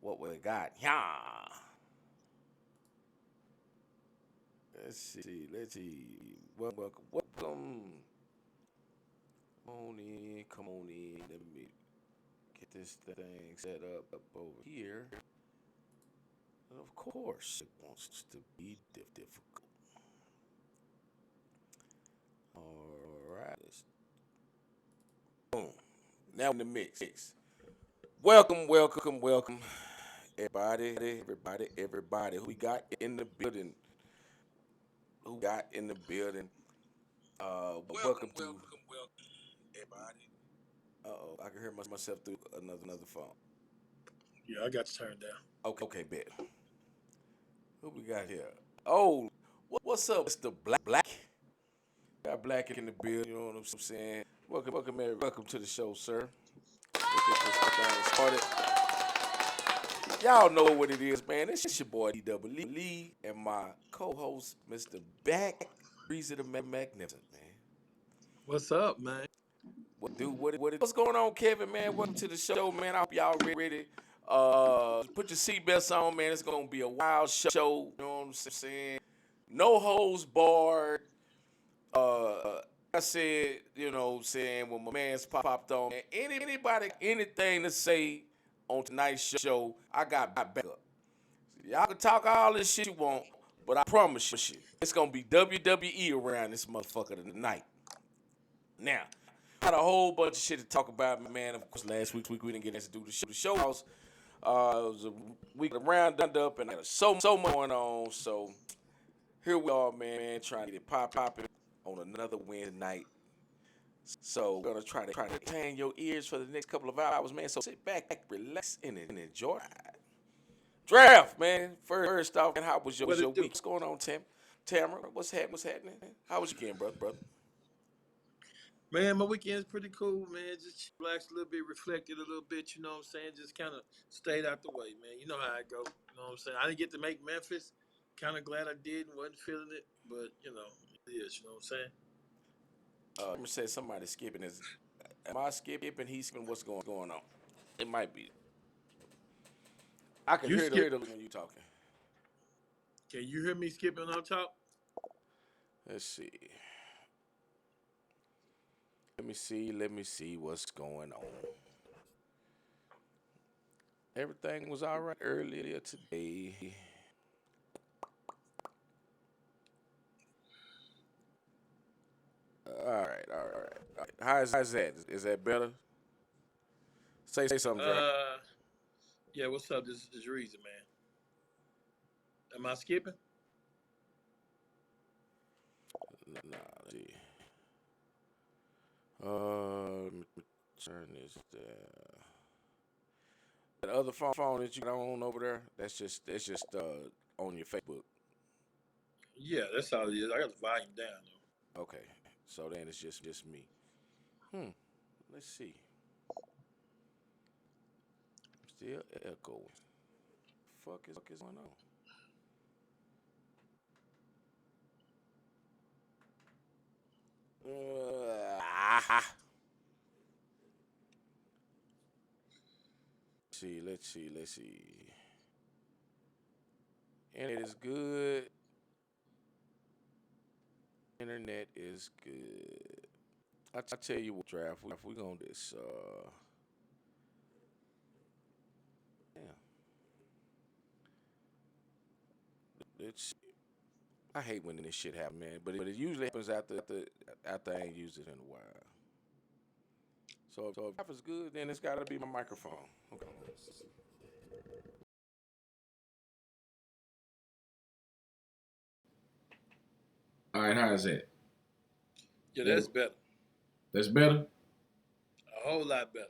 what we got. Yeah. Let's see. Welcome. Come on in. Let me get this thing set up over here. And of course, it wants to be difficult. All right. Boom. Now in the mix. Welcome. Everybody. Who we got in the building? Welcome to everybody. Uh-oh, I can hear myself through another phone. Yeah, I got you turned down. Okay, bet. Who we got here? Oh, what's up, Mr. Black? Got Black in the building, you know what I'm saying? Welcome to the show, sir. Let's get this thing started. Y'all know what it is, man. It's your boy D.W. Lee and my co-host, Mr. Back, Breezy the Magnificent, man. What's up, man? What's going on, Kevin, man? Welcome to the show, man. I hope y'all ready. Put your seatbelts on, man. It's gonna be a wild show. You know what I'm saying? No holds barred. I said, you know, saying when my man's popped on, man, anybody, anything to say on tonight's show, I got backup. Y'all can talk all this shit you want, but I promise you, it's gonna be WWE around this motherfucker tonight. Now, got a whole bunch of shit to talk about, man. Of course, last week we didn't get to do the show. The show was, it was a week of roundup, and I got so much going on. So here we are, man, trying to get it popping on another Wednesday night. So we're gonna try to entertain your ears for the next couple of hours, man. So sit back, relax, and enjoy. Draft, man. First off, and how was your week? What's going on, Tamara? What's happening? How was your weekend, brother? Man, my weekend's pretty cool, man. Just relaxed a little bit, reflected a little bit, you know what I'm saying? Just kind of stayed out the way, man. You know how I go. You know what I'm saying? I didn't get to make Memphis. Kind of glad I did and wasn't feeling it, but, you know, it is, you know what I'm saying? Let me say somebody skipping is. Am I skipping? He's skipping. What's going on? It might be. I can hear it when you talking. Can you hear me skipping on top? Let's see. Let me see what's going on. Everything was all right earlier today. All right. How's that? Is that better? Say something, Dre. Yeah, what's up? This is Reason, man. Am I skipping? Nah, let's see. Let me turn this down. That other phone that you got on over there, that's just on your Facebook. Yeah, that's how it is. I got the volume down, though. Okay, so then it's just me. Let's see. Still echoing. Fuck is going on? Let's see. Internet is good. Internet is good. I tell you what, Draft, we gonna this. Yeah. It's. I hate when this shit happens, man. But it usually happens after I ain't used it in a while. So if it's good, then it's got to be my microphone. Okay. All right, how is that? Yeah, that's better. That's better? A whole lot better.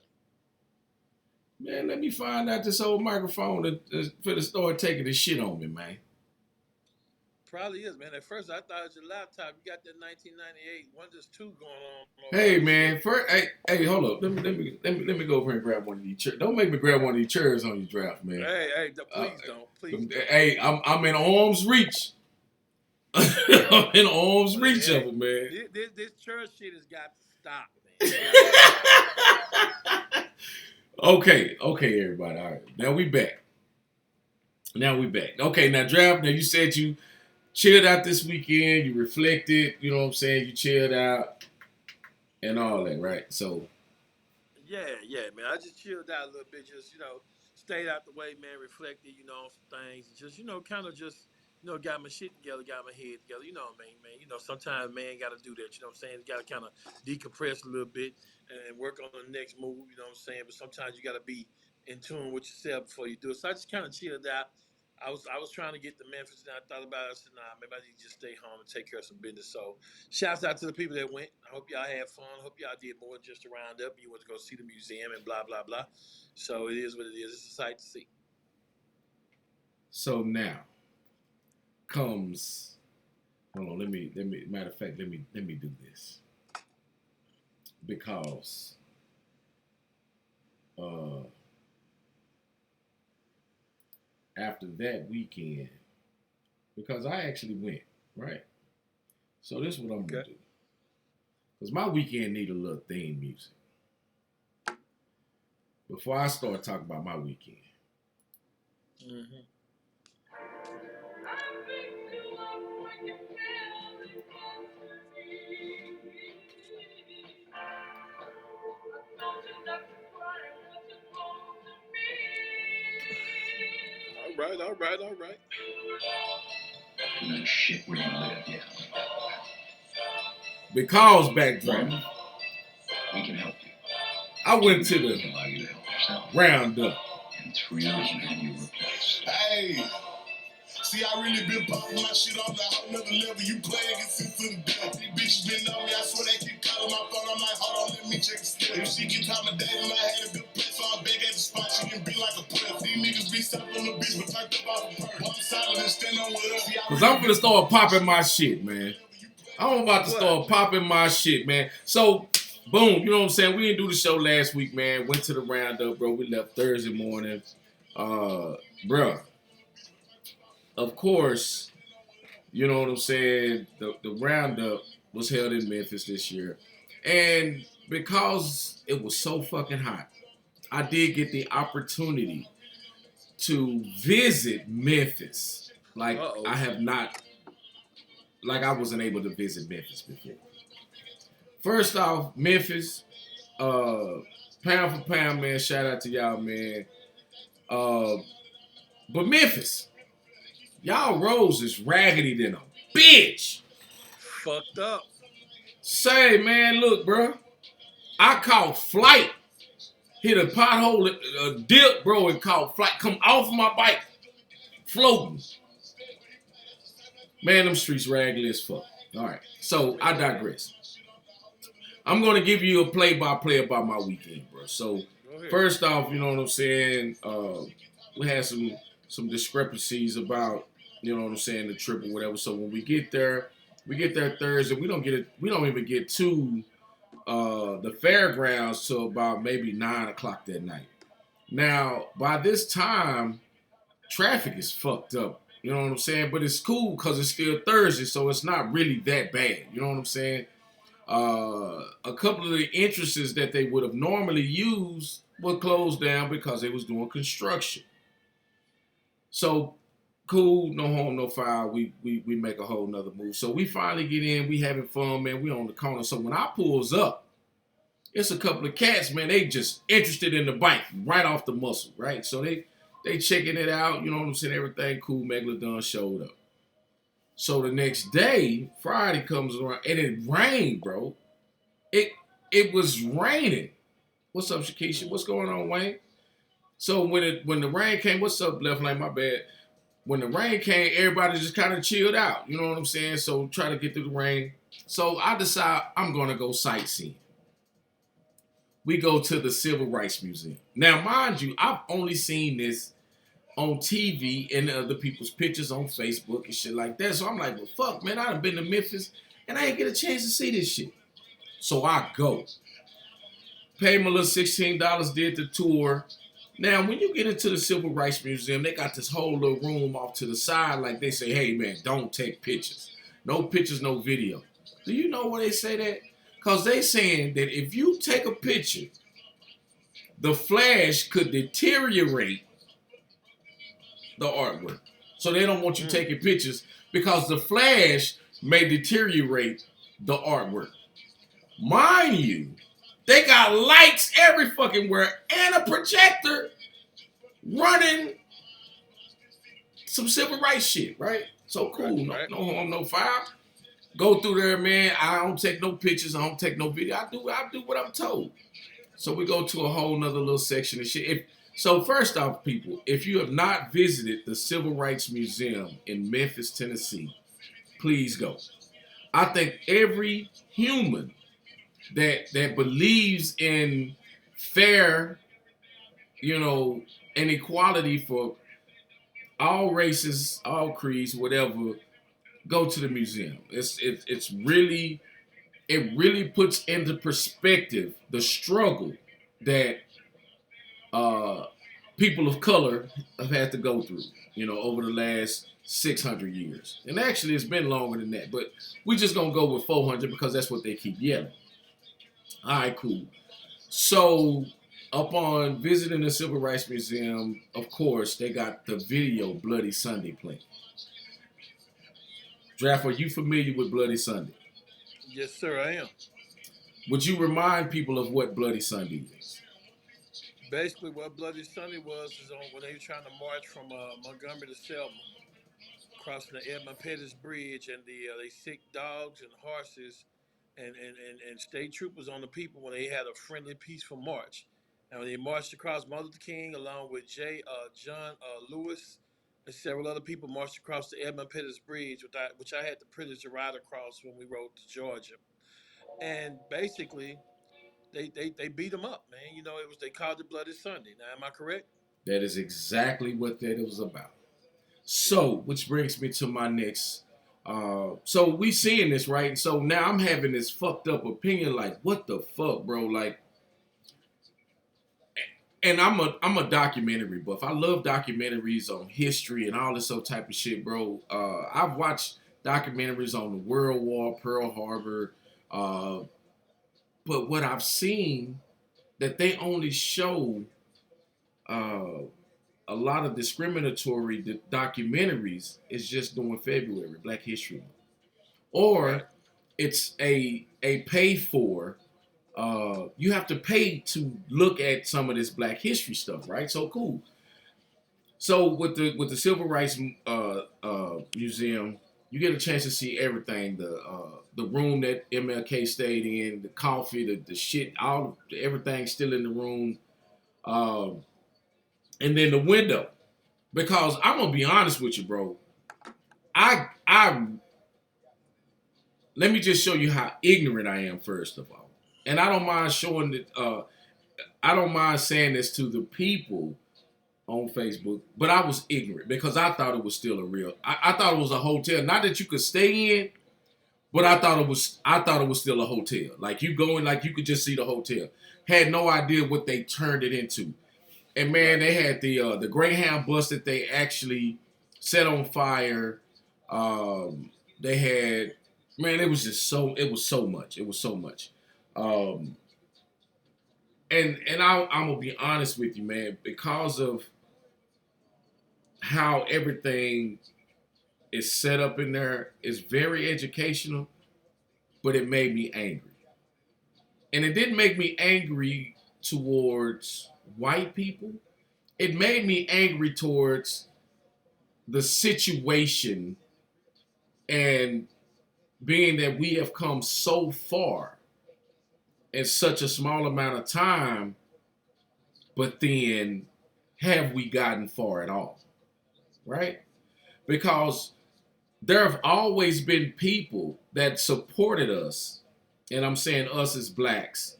Man, let me find out this old microphone for to start taking this shit on me, man. Probably is, man. At first, I thought it was your laptop. You got that 1998 Windows 2 going on. Hey, man. Hey, hold up. Let me go over here and grab one of these chairs. Don't make me grab one of these chairs on your Draft, man. Hey, please don't. Please don't. Hey, I'm in arm's reach. I'm in arm's reach of it, man. This church shit has got to stop, man. Okay, everybody. All right, now we back. Now we back. Okay, now draft. Now you said you chilled out this weekend. You reflected. You know what I'm saying? You chilled out and all that, right? So Yeah, man. I just chilled out a little bit, just stayed out the way, man. Reflected, on some things, just kind of just got my shit together, got my head together. Man. Sometimes man got to do that. You know what I'm saying? You got to kind of decompress a little bit and work on the next move. You know what I'm saying? But sometimes you got to be in tune with yourself before you do it. So I just kind of chilled out. I was trying to get to Memphis, and I thought about it. I said, nah, maybe I need to just stay home and take care of some business. So, shouts out to the people that went. I hope y'all had fun. I hope y'all did more than just a roundup. You went to go see the museum and blah blah blah. So it is what it is. It's a sight to see. so now comes. Hold on. Let me. Matter of fact, let me do this because uh after that weekend, because I actually went, right? So this is what I'm gonna Okay. do. Because my weekend need a little theme music. Before I start talking about my weekend. Mm-hmm. All right, all right, all right. No shit where you live, yeah. Because Backdraft, we can help you. I went to the roundup. And 3 years can have you replaced. Hey! See, I really been popping my shit off like whole nother level. You playing against it to the death. These bitches been on me. I swear they keep calling my phone. I'm like, hold on, let me check the still. If she keep time of day, then I had a good place. So I'm big at the spot. She can be like a puss. These niggas be stopped on the bitch, but talked about the purse. I'm silent and stand on with her. Cause I'm finna start popping my shit, man. I'm about to What? start popping my shit, man. So, boom, you know what I'm saying? We didn't do the show last week, man. Went to the roundup, bro. We left Thursday morning. Bro, of course, you know what I'm saying? The roundup was held in Memphis this year. And because it was so fucking hot, I did get the opportunity to visit Memphis. Like Uh-oh. I have not, like I wasn't able to visit Memphis before. First off, Memphis, uh, pound for pound, man. Shout out to y'all, man. Uh, but Memphis, y'all roads is raggedy than a bitch. Fucked up. Say, man, look, bro. I caught flight, hit a pothole, a dip, bro, and caught flight. Come off my bike, floating. Man, them streets raggedy as fuck. All right, so I digress. I'm gonna give you a play-by-play about my weekend, bro. So Go ahead. first off, you know what I'm saying. We had some discrepancies about, you know what I'm saying, the trip or whatever. So when we get there Thursday. We don't even get to the fairgrounds till about maybe 9 o'clock that night. Now by this time, traffic is fucked up. You know what I'm saying? But it's cool because it's still Thursday, so it's not really that bad. You know what I'm saying? A couple of the entrances that they would have normally used were closed down because they was doing construction. So cool, no harm, no foul. We make a whole nother move. So we finally get in. We having fun, man. We on the corner. So when I pulls up, it's a couple of cats, man. They just interested in the bike right off the muscle, right? So they checking it out. You know what I'm saying? Everything cool. Megalodon showed up. So the next day, Friday comes around, and it rained, bro. It it was raining. What's up, Shakisha? What's going on, Wayne? So when the rain came, what's up, Left Lane? My bad. When the rain came, everybody just kind of chilled out. You know what I'm saying? So try to get through the rain. So I decide I'm gonna go sightseeing. We go to the Civil Rights Museum. Now, mind you, I've only seen this on TV and other people's pictures on Facebook and shit like that. So I'm like, well, fuck, man, I done been to Memphis and I ain't get a chance to see this shit. So I go. Paid my little $16, did the tour. Now, when you get into the Civil Rights Museum, they got this whole little room off to the side. Like they say, hey, man, don't take pictures. No pictures, no video. Do you know why they say that? Because they saying that if you take a picture, the flash could deteriorate the artwork. So they don't want you Mm. taking pictures because the flash may deteriorate the artwork. Mind you, they got lights every fucking where and a projector running some civil rights shit, right? So Right, cool, right. no harm, no foul. Go through there, man. I don't take no pictures. I don't take no video. I do what I'm told. So we go to a whole nother little section of shit. So first off, people, if you have not visited the Civil Rights Museum in Memphis, Tennessee, please go. I think every human that believes in fair, and equality for all races, all creeds, whatever, go to the museum. It's really, it really puts into perspective the struggle that people of color have had to go through, over the last 600 years. And actually, it's been longer than that, but we're just gonna go with 400 because that's what they keep yelling. All right, cool. So, upon visiting the Civil Rights Museum, of course, they got the video Bloody Sunday playing. Draft, are you familiar with Bloody Sunday? Yes, sir, I am. Would you remind people of what Bloody Sunday is? Basically, what Bloody Sunday was is on when they were trying to march from Montgomery to Selma, crossing the Edmund Pettus Bridge, and they sick dogs and horses, and state troopers on the people when they had a friendly, peaceful march. And when they marched across Martin Luther King along with John Lewis and several other people marched across the Edmund Pettus Bridge, which I had the privilege to ride across when we rode to Georgia. And basically, they beat them up, man. They called it Bloody Sunday. Now, am I correct? That is exactly what that was about. Yeah. So, which brings me to my next. So we seeing this, right? So now I'm having this fucked up opinion, like, what the fuck, bro? Like, and I'm a documentary buff. I love documentaries on history and all this other type of shit, bro. I've watched documentaries on the World War, Pearl Harbor, uh, but what I've seen that they only show uh, a lot of discriminatory documentaries is just during February, Black History Month, or Right. it's a pay for. You have to pay to look at some of this Black History stuff, right? So cool. So with the Civil Rights Museum, you get a chance to see everything. The room that MLK stayed in, the coffee, the shit, everything still in the room, um, and then the window. Because I'm gonna be honest with you, bro. I let me just show you how ignorant I am first of all, and I don't mind showing it. I don't mind saying this to the people on Facebook, but I was ignorant because I thought it was still a real. I thought it was a hotel, not that you could stay in, but I thought it was still a hotel. Like you go in, like you could just see the hotel. Had no idea what they turned it into. And man, Right. they had the Greyhound bus that they actually set on fire. They had, man, it was just so, it was so much. It was so much. Um, and I'm gonna be honest with you, man, because of how everything is set up in there, it's very educational, but it made me angry. And it didn't make me angry towards white people. It made me angry towards the situation, and being that we have come so far in such a small amount of time, but then have we gotten far at all? Right? Because there have always been people that supported us, and I'm saying us as blacks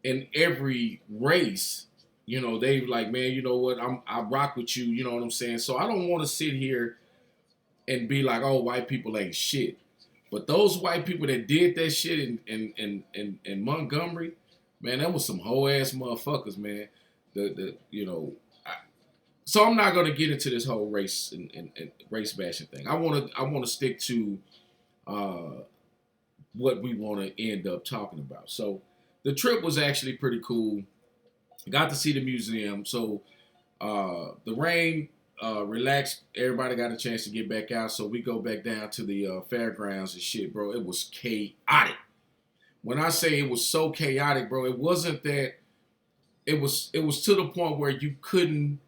in every race. They like, man, you know what? I rock with you. You know what I'm saying? So I don't want to sit here and be like, oh, white people ain't shit. But those white people that did that shit in Montgomery, man, that was some whole ass motherfuckers, man. So I'm not gonna get into this whole race and race bashing thing. I wanna stick to uh, what we want to end up talking about. So the trip was actually pretty cool. Got to see the museum. So the rain relaxed. Everybody got a chance to get back out, so we go back down to the fairgrounds and shit, bro. It was chaotic. When I say it was so chaotic, bro, it wasn't that. It was to the point where you couldn't.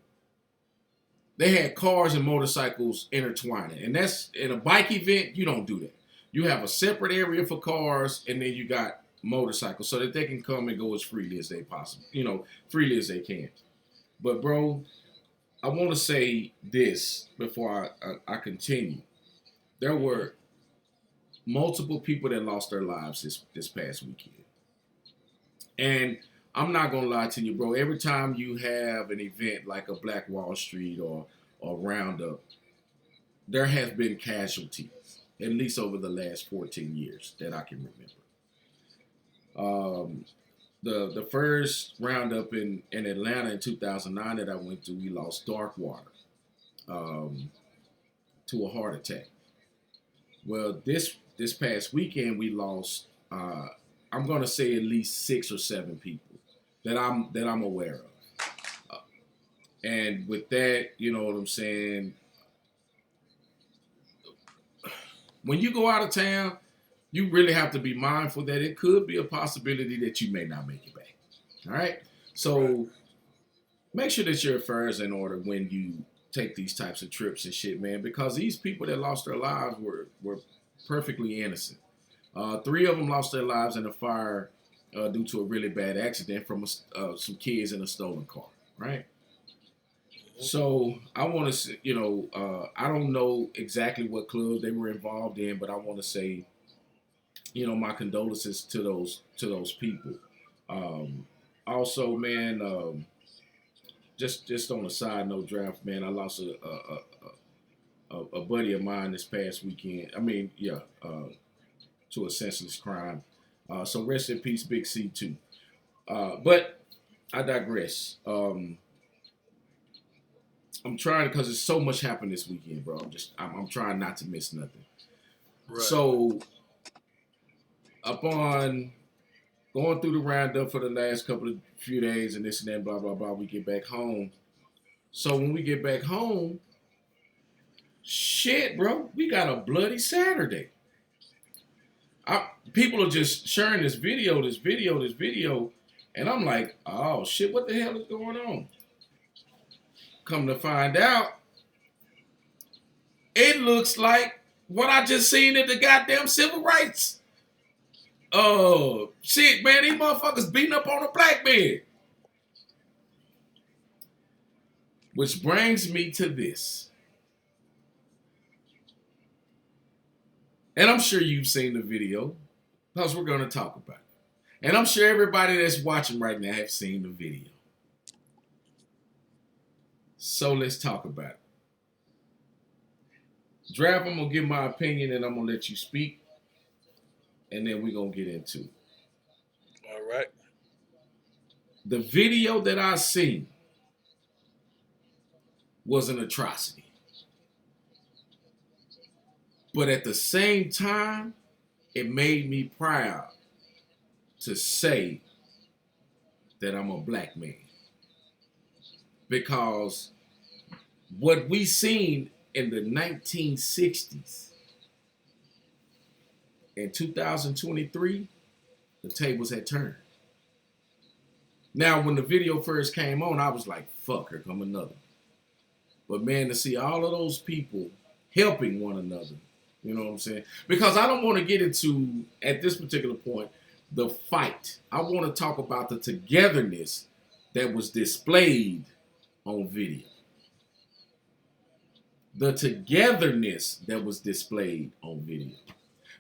They had cars and motorcycles intertwining, and that's in a bike event. You don't do that. You have a separate area for cars, and then you got motorcycles so that they can come and go as freely as they possible, freely as they can. But bro, I want to say this before I continue. There were multiple people that lost their lives this past weekend, and I'm not gonna lie to you, bro. Every time you have an event like a Black Wall Street or Roundup, there has been casualties, at least over the last 14 years that I can remember. The first roundup in Atlanta in 2009 that I went to, we lost Darkwater to a heart attack. Well, this past weekend we lost. I'm gonna say at least 6 or 7 people that I'm aware of. And with that, you know what I'm saying. When you go out of town, you really have to be mindful that it could be a possibility that you may not make it back. All right? So make sure that your affairs in order when you take these types of trips and shit, man, because these people that lost their lives were perfectly innocent. 3 of them lost their lives in a fire due to a really bad accident from some kids in a stolen car, right? So I want to, I don't know exactly what clubs they were involved in, but I want to say, my condolences to those people. Also, man, just on a side note, draft, man, I lost a buddy of mine this past weekend. I mean, yeah, to a senseless crime. So rest in peace, Big C too. But I digress. I'm trying because there's so much happened this weekend, bro. I'm trying not to miss nothing. Right. So upon going through the roundup for the last few days and this and that, blah blah blah, we get back home. So when we get back home, shit, bro, we got a bloody Saturday. People are just sharing this video, and I'm like, oh shit, what the hell is going on? Come to find out, it looks like what I just seen at the goddamn civil rights. Oh shit, man, these motherfuckers beating up on a black man. Which brings me to this. And I'm sure you've seen the video, because we're going to talk about it. And I'm sure everybody that's watching right now have seen the video. So let's talk about it. Draft, I'm going to give my opinion and I'm going to let you speak. And then we're going to get into it. All right. The video that I seen was an atrocity. But at the same time, it made me proud to say that I'm a black man. Because what we seen in the 1960s, in 2023, the tables had turned. Now, when the video first came on, I was like, fuck, here come another. But man, to see all of those people helping one another, you know what I'm saying? Because I don't want to get into, at this particular point, the fight. I want to talk about the togetherness that was displayed on video. The togetherness that was displayed on video.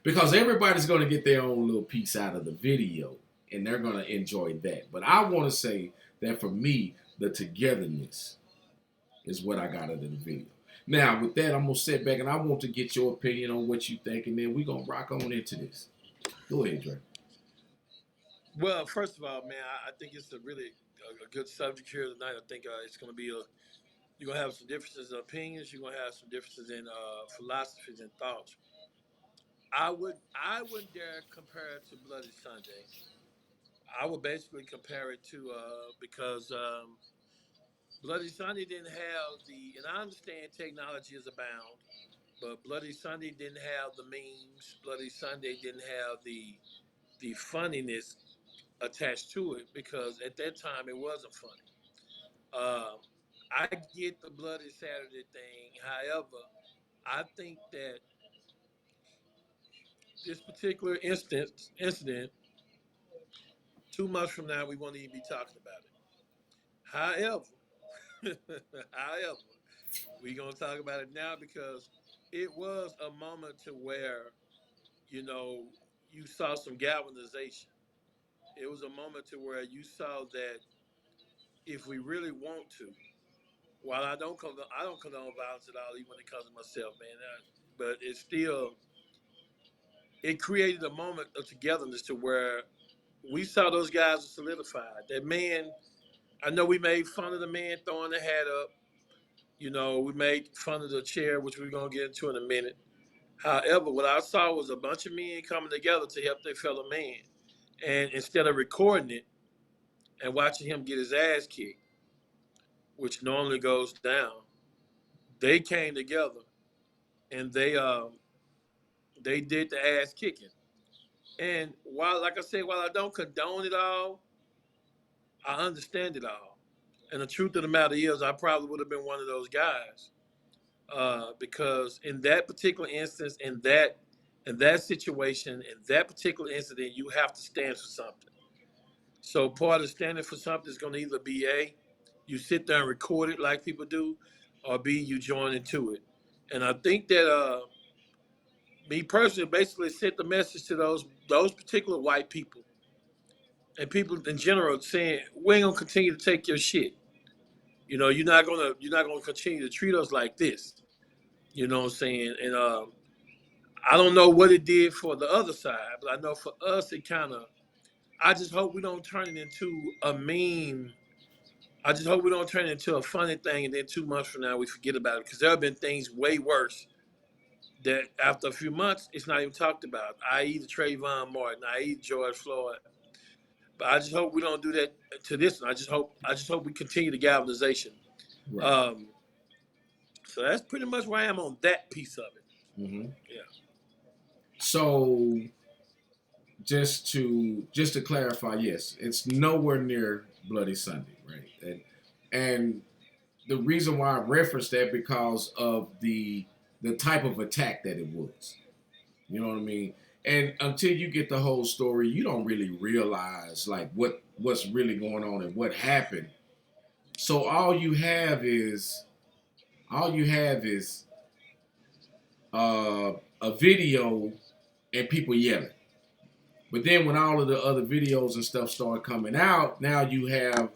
Because everybody's going to get their own little piece out of the video, and they're going to enjoy that. But I want to say that for me, the togetherness is what I got out of the video. Now, with that, I'm going to sit back, and I want to get your opinion on what you think, and then we're going to rock on into this. Go ahead, Dre. Well, first of all, man, I think it's a really a good subject here tonight. I think it's going to be you're going to have some differences in opinions. You're going to have some differences in philosophies and thoughts. I wouldn't dare compare it to Bloody Sunday. I would basically compare it to because Bloody Sunday didn't have the, and I understand technology is abound, but Bloody Sunday didn't have the memes. Bloody Sunday didn't have the funniness attached to it because at that time it wasn't funny. Um, I get the Bloody Saturday thing. However, I think that this particular incident, 2 months from now, we won't even be talking about it. However, however, we're gonna talk about it now because it was a moment to where you know you saw some galvanization. It was a moment to where you saw that if we really want to, while I don't condone violence at all, even when it comes to myself, man. But it's still it created a moment of togetherness to where we saw those guys solidified. That man, I know we made fun of the man throwing the hat up. You know, we made fun of the chair, which we're gonna get into in a minute. However, what I saw was a bunch of men coming together to help their fellow man. And instead of recording it and watching him get his ass kicked, which normally goes down, they came together and they did the ass kicking. And while, like I said, while I don't condone it all, I understand it all. And the truth of the matter is, I probably would have been one of those guys because in that particular instance, in that situation, in that particular incident, you have to stand for something. So part of standing for something is going to either be A, you sit there and record it like people do, or B, you join into it. And I think that me personally basically sent the message to those particular white people and people in general saying we ain't gonna continue to take your shit. You know, you're not gonna continue to treat us like this. You know what I'm saying? And I don't know what it did for the other side, but I know for us it kind of. I just hope we don't turn it into a meme. I just hope we don't turn it into a funny thing, and then 2 months from now we forget about it because there have been things way worse that after a few months it's not even talked about. I.e. the Trayvon Martin, i.e. George Floyd. But I just hope we don't do that to this one. I just hope we continue the galvanization. Right. Um, so that's pretty much where I am on that piece of it. Mm-hmm. Yeah. So just to clarify, yes, it's nowhere near Bloody Sunday, right? And the reason why I referenced that because of the type of attack that it was. You know what I mean? And until you get the whole story, you don't really realize like what's really going on and what happened. So all you have is a video and people yelling. But then when all of the other videos and stuff start coming out, now you have,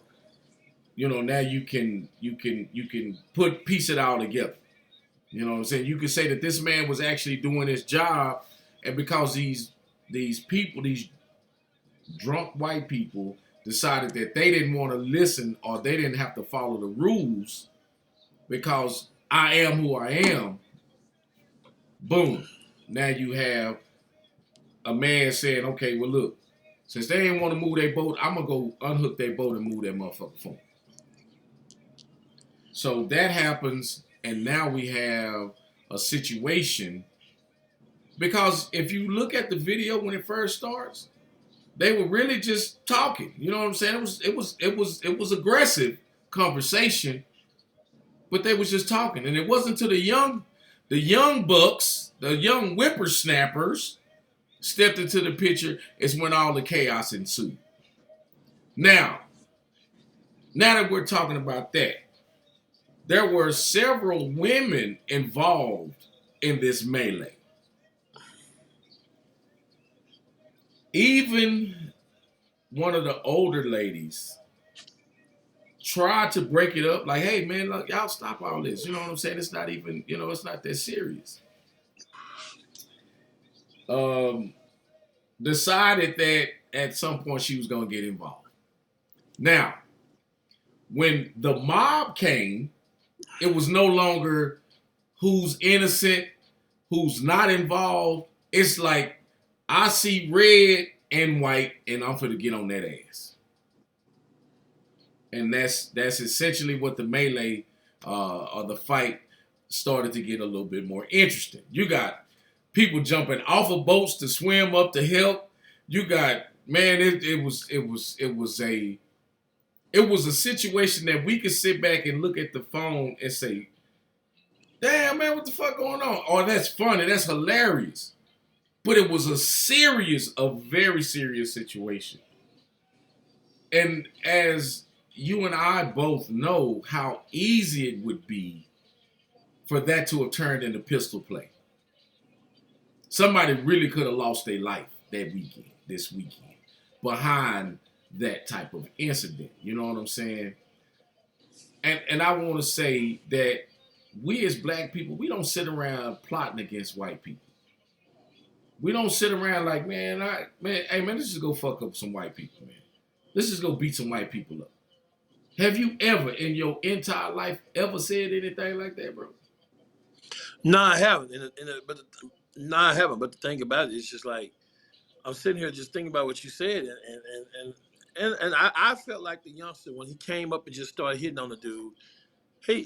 now you can piece it all together. You know what I'm saying? You can say that this man was actually doing his job, and because these people, these drunk white people, decided that they didn't want to listen or they didn't have to follow the rules because I am who I am. Boom. Now you have a man saying, okay, well look, since they didn't want to move their boat, I'm gonna go unhook their boat and move that motherfucker for them. So that happens, and now we have a situation because if you look at the video when it first starts, they were really just talking. You know what I'm saying? It was aggressive conversation, but they was just talking, and it wasn't until the young bucks, the young whippersnappers stepped into the picture is when all the chaos ensued. Now that we're talking about that, there were several women involved in this melee. Even one of the older ladies tried to break it up, like, hey man, look, y'all stop all this. You know what I'm saying? It's not even, it's not that serious. Decided that at some point she was gonna get involved. Now, when the mob came, it was no longer who's innocent, who's not involved. It's like I see red and white, and I'm finna get on that ass. And that's essentially what the melee or the fight started to get a little bit more interesting. You got people jumping off of boats to swim up to help. You got, man, it was a situation that we could sit back and look at the phone and say, damn, man, what the fuck going on? Oh, that's funny, that's hilarious. But it was a very serious situation. And as you and I both know how easy it would be for that to have turned into pistol play. Somebody really could have lost their life this weekend, behind that type of incident. You know what I'm saying? And I want to say that we as black people, we don't sit around plotting against white people. We don't sit around like, hey man, let's just go fuck up some white people, man. Let's just go beat some white people up. Have you ever in your entire life ever said anything like that, bro? No, I haven't. I haven't. But the thing about it is just like, I'm sitting here just thinking about what you said, and I felt like the youngster when he came up and just started hitting on the dude.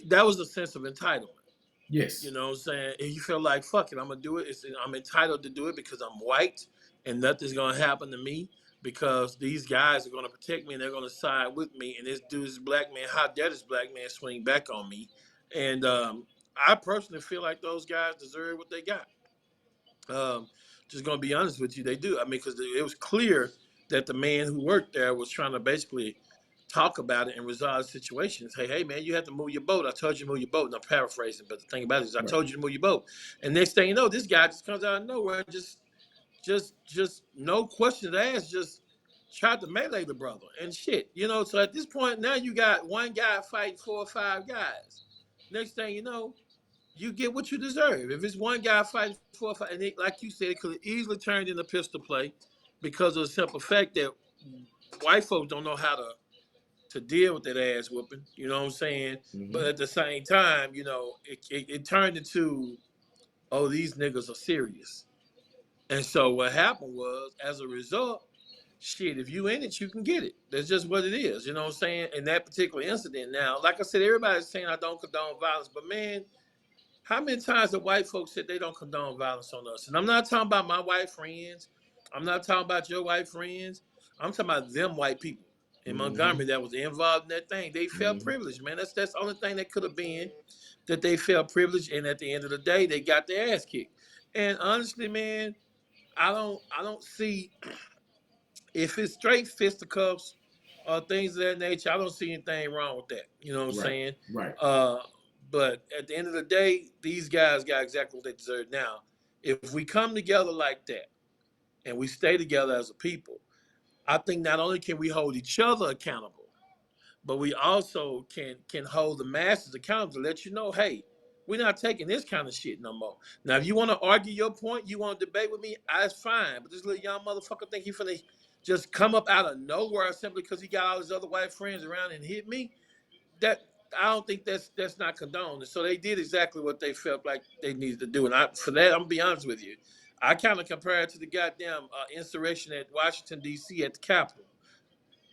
That was a sense of entitlement. Yes. You know what I'm saying? And he felt like, fuck it, I'm gonna do it. I'm entitled to do it because I'm white and nothing's gonna happen to me because these guys are gonna protect me and they're gonna side with me. And this dude's black man, how dare this black man swing back on me? And I personally feel like those guys deserve what they got. Just gonna be honest with you, they do. I mean, because it was clear that the man who worked there was trying to basically talk about it and resolve the situation. Say, hey man, you have to move your boat. I told you to move your boat. And I'm paraphrasing, but the thing about it is, I told you to move your boat. And next thing you know, this guy just comes out of nowhere and just no questions asked, just tried to melee the brother and shit. You know, so at this point now you got one guy fighting 4 or 5 guys. Next thing you know, you get what you deserve. If it's one guy fighting 4 or 5, and like you said, it could have easily turned into pistol play because of the simple fact that white folks don't know how to deal with that ass whooping. You know what I'm saying? Mm-hmm. But at the same time, you know, it turned into, oh, these niggas are serious. And so what happened was, as a result, shit, if you in it, you can get it. That's just what it is. You know what I'm saying? In that particular incident now, like I said, everybody's saying I don't condone violence, but man, how many times have white folks said they don't condone violence on us? And I'm not talking about my white friends. I'm not talking about your white friends. I'm talking about them white people in Montgomery that was involved in that thing. They felt privileged, man. That's the only thing that could have been, that they felt privileged, and at the end of the day, they got their ass kicked. And honestly, man, I don't see, if it's straight fisticuffs or things of that nature, I don't see anything wrong with that. You know what I'm saying? Right. But at the end of the day, these guys got exactly what they deserve. Now, if we come together like that and we stay together as a people, I think not only can we hold each other accountable, but we also can hold the masses accountable to let you know, hey, we're not taking this kind of shit no more. Now, if you want to argue your point, you want to debate with me, that's fine. But this little young motherfucker think he finna just come up out of nowhere simply because he got all his other white friends around and hit me. That, I don't think that's not condoned. So they did exactly what they felt like they needed to do. And for that, I'm gonna be honest with you, I kind of compare it to the goddamn insurrection at Washington D.C. at the Capitol.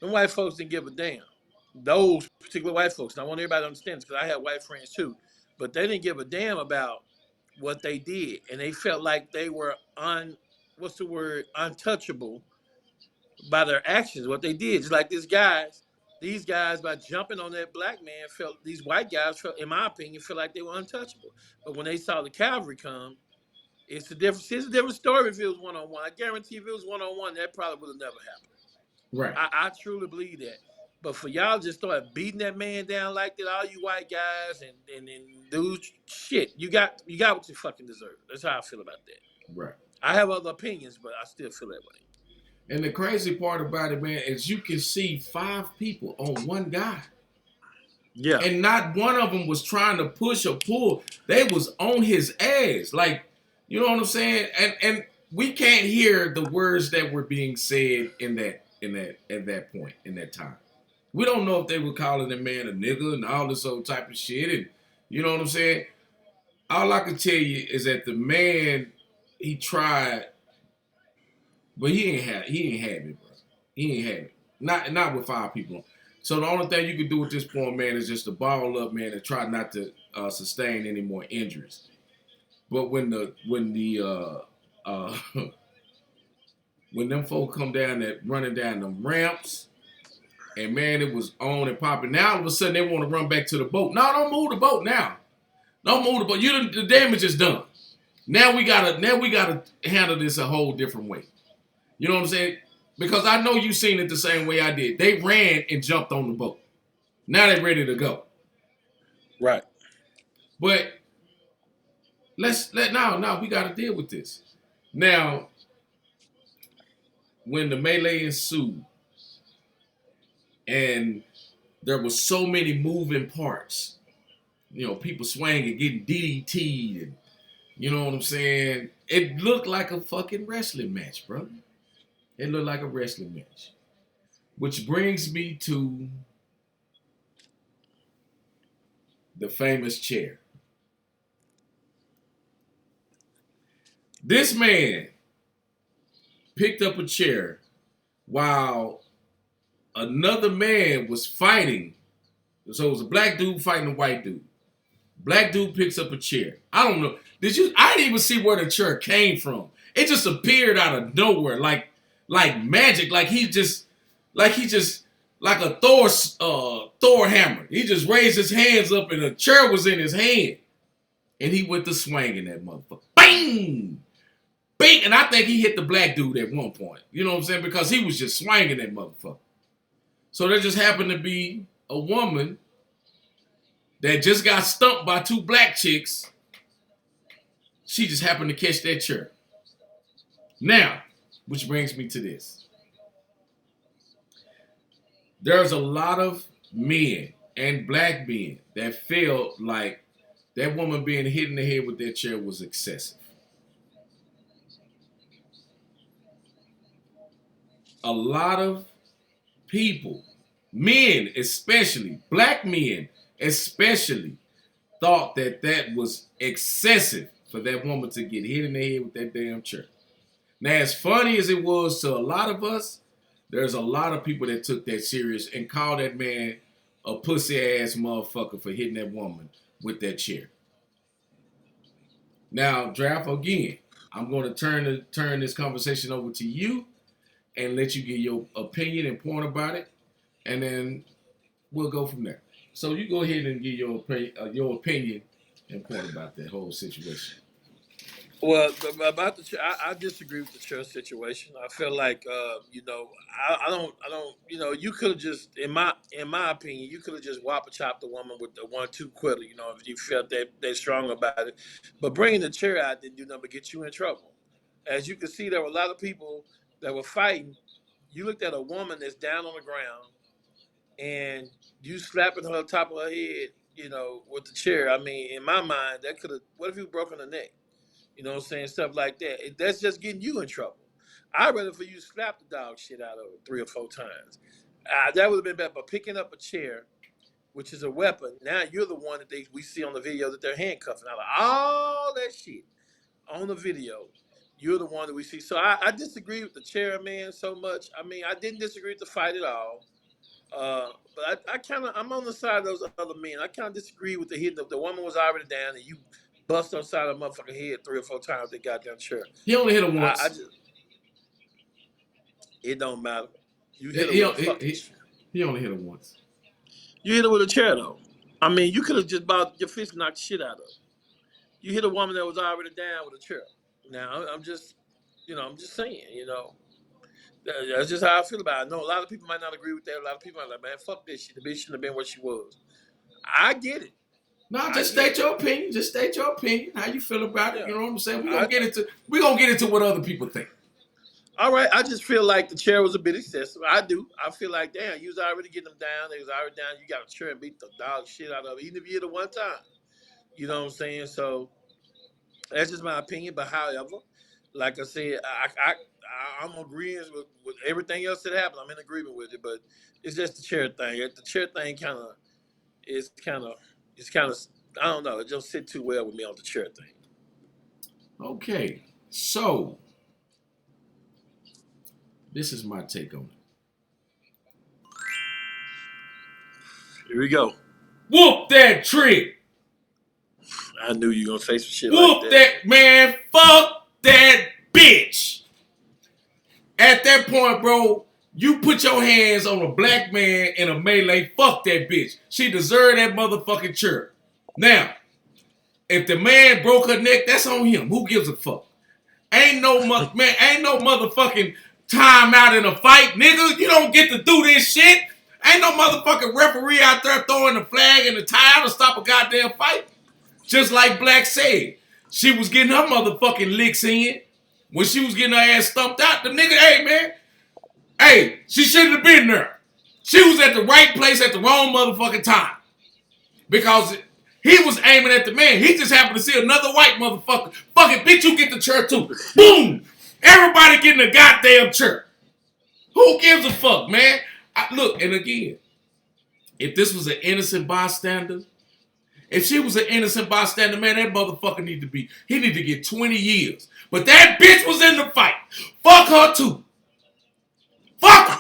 Them white folks didn't give a damn. Those particular white folks. And I want everybody to understand this because I have white friends too, but they didn't give a damn about what they did, and they felt like they were untouchable by their actions. What they did, just like these guys by jumping on that black man, these white guys felt, in my opinion, felt like they were untouchable. But when they saw the cavalry come, it's a different story. If it was 1-on-1, I guarantee if it was 1-on-1, that probably would have never happened. Right. I truly believe that. But for y'all just start beating that man down like that, all you white guys and dudes, shit, you got what you fucking deserve. That's how I feel about that. Right. I have other opinions, but I still feel that way. And the crazy part about it, man, is you can see 5 people on one guy. Yeah. And not one of them was trying to push or pull. They was on his ass. Like, you know what I'm saying? And we can't hear the words that were being said at that point, in that time. We don't know if they were calling the man a nigga and all this other type of shit. And you know what I'm saying? All I can tell you is that the man, he tried, but he ain't have it, bro. He ain't have it. Not with 5 people. So the only thing you can do at this point, man, is just to ball up, man, and try not to sustain any more injuries. But when when them folk come down that running down them ramps, and man, it was on and popping. Now all of a sudden they want to run back to the boat. No, don't move the boat now. Don't move the boat. The damage is done. Now we gotta handle this a whole different way. You know what I'm saying? Because I know you seen it the same way I did. They ran and jumped on the boat. Now they're ready to go. Right. But now we gotta deal with this. Now, when the melee ensued, and there was so many moving parts, people swinging, getting DDT'd, and you know what I'm saying? It looked like a fucking wrestling match, brother. It looked like a wrestling match. Which brings me to the famous chair. This man picked up a chair while another man was fighting. So it was a black dude fighting a white dude. Black dude picks up a chair. I don't know. I didn't even see where the chair came from. It just appeared out of nowhere, like magic, like a Thor hammer. He just raised his hands up and a chair was in his hand. And he went to swinging that motherfucker. Bang! Bang! And I think he hit the black dude at one point. You know what I'm saying? Because he was just swinging that motherfucker. So there just happened to be a woman that just got stumped by two black chicks. She just happened to catch that chair. Now, which brings me to this. There's a lot of men and black men that felt like that woman being hit in the head with that chair was excessive. A lot of people, men especially, black men especially, thought that was excessive for that woman to get hit in the head with that damn chair. Now, as funny as it was to a lot of us, there's a lot of people that took that serious and called that man a pussy-ass motherfucker for hitting that woman with that chair. Now, Draft, again, I'm going to turn this conversation over to you and let you give your opinion and point about it, and then we'll go from there. So you go ahead and give your opinion and point about that whole situation. Well, about the chair, I disagree with the chair situation. I feel like, I don't, you could have just, in my opinion, you could have just whopper chopped the woman with the 1-2 quitter, if you felt that strong about it. But bringing the chair out didn't do nothing but get you in trouble. As you can see, there were a lot of people that were fighting. You looked at a woman that's down on the ground, and you slapping her on top of her head, with the chair. I mean, in my mind, that could have. What if you broken her neck? You know what I'm saying? Stuff like that. That's just getting you in trouble. I'd rather for you to slap the dog shit out of her 3 or 4 times. That would have been better. But picking up a chair, which is a weapon, now you're the one that we see on the video that they're handcuffing. Out of all that shit on the video, you're the one that we see. So I disagree with the chair man so much. I mean, I didn't disagree with the fight at all. But I'm on the side of those other men. I kind of disagree with the hit. The woman was already down, and you bust on side of the motherfucking head 3 or 4 times. They got down chair. He only hit her once. It don't matter. You hit her with a fucking chair. He only hit her once. You hit her with a chair though. I mean, you could have just about your fist knocked shit out of her. You hit a woman that was already down with a chair. Now I'm just saying. That's just how I feel about it. I know a lot of people might not agree with that. A lot of people are like, man, fuck this shit. The bitch shouldn't have been what she was. I get it. No, just state your opinion. Just state your opinion. How you feel about it. Yeah. You know what I'm saying? We're gonna get into what other people think. All right. I just feel like the chair was a bit excessive. I do. I feel like, damn, you was already getting them down. They was already down. You got a chair and beat the dog shit out of it, even if you hit it one time. You know what I'm saying? So that's just my opinion. But however, like I said, I'm agreeing with everything else that happened. I'm in agreement with it, but it's just the chair thing. The chair thing it's kind of, I don't know. It don't sit too well with me on the chair thing. Okay, so this is my take on it. Here we go. Whoop that trick. I knew you were gonna say some shit Whoop like that, man. Fuck that bitch. At that point, bro, you put your hands on a black man in a melee. Fuck that bitch. She deserved that motherfucking chirp. Now, if the man broke her neck, that's on him. Who gives a fuck? Ain't no motherfucking time out in a fight, nigga. You don't get to do this shit. Ain't no motherfucking referee out there throwing the flag and the towel to stop a goddamn fight. Just like Black said, she was getting her motherfucking licks in when she was getting her ass stumped out. The nigga, hey man, hey, she shouldn't have been there. She was at the right place at the wrong motherfucking time because he was aiming at the man. He just happened to see another white motherfucker. Fucking bitch, you get the chair too. Boom! Everybody getting a goddamn chair. Who gives a fuck, man? Look, and again, if this was an innocent bystander, if she was an innocent bystander, man, that motherfucker need to get 20 years. But that bitch was in the fight. Fuck her too. Fuck her.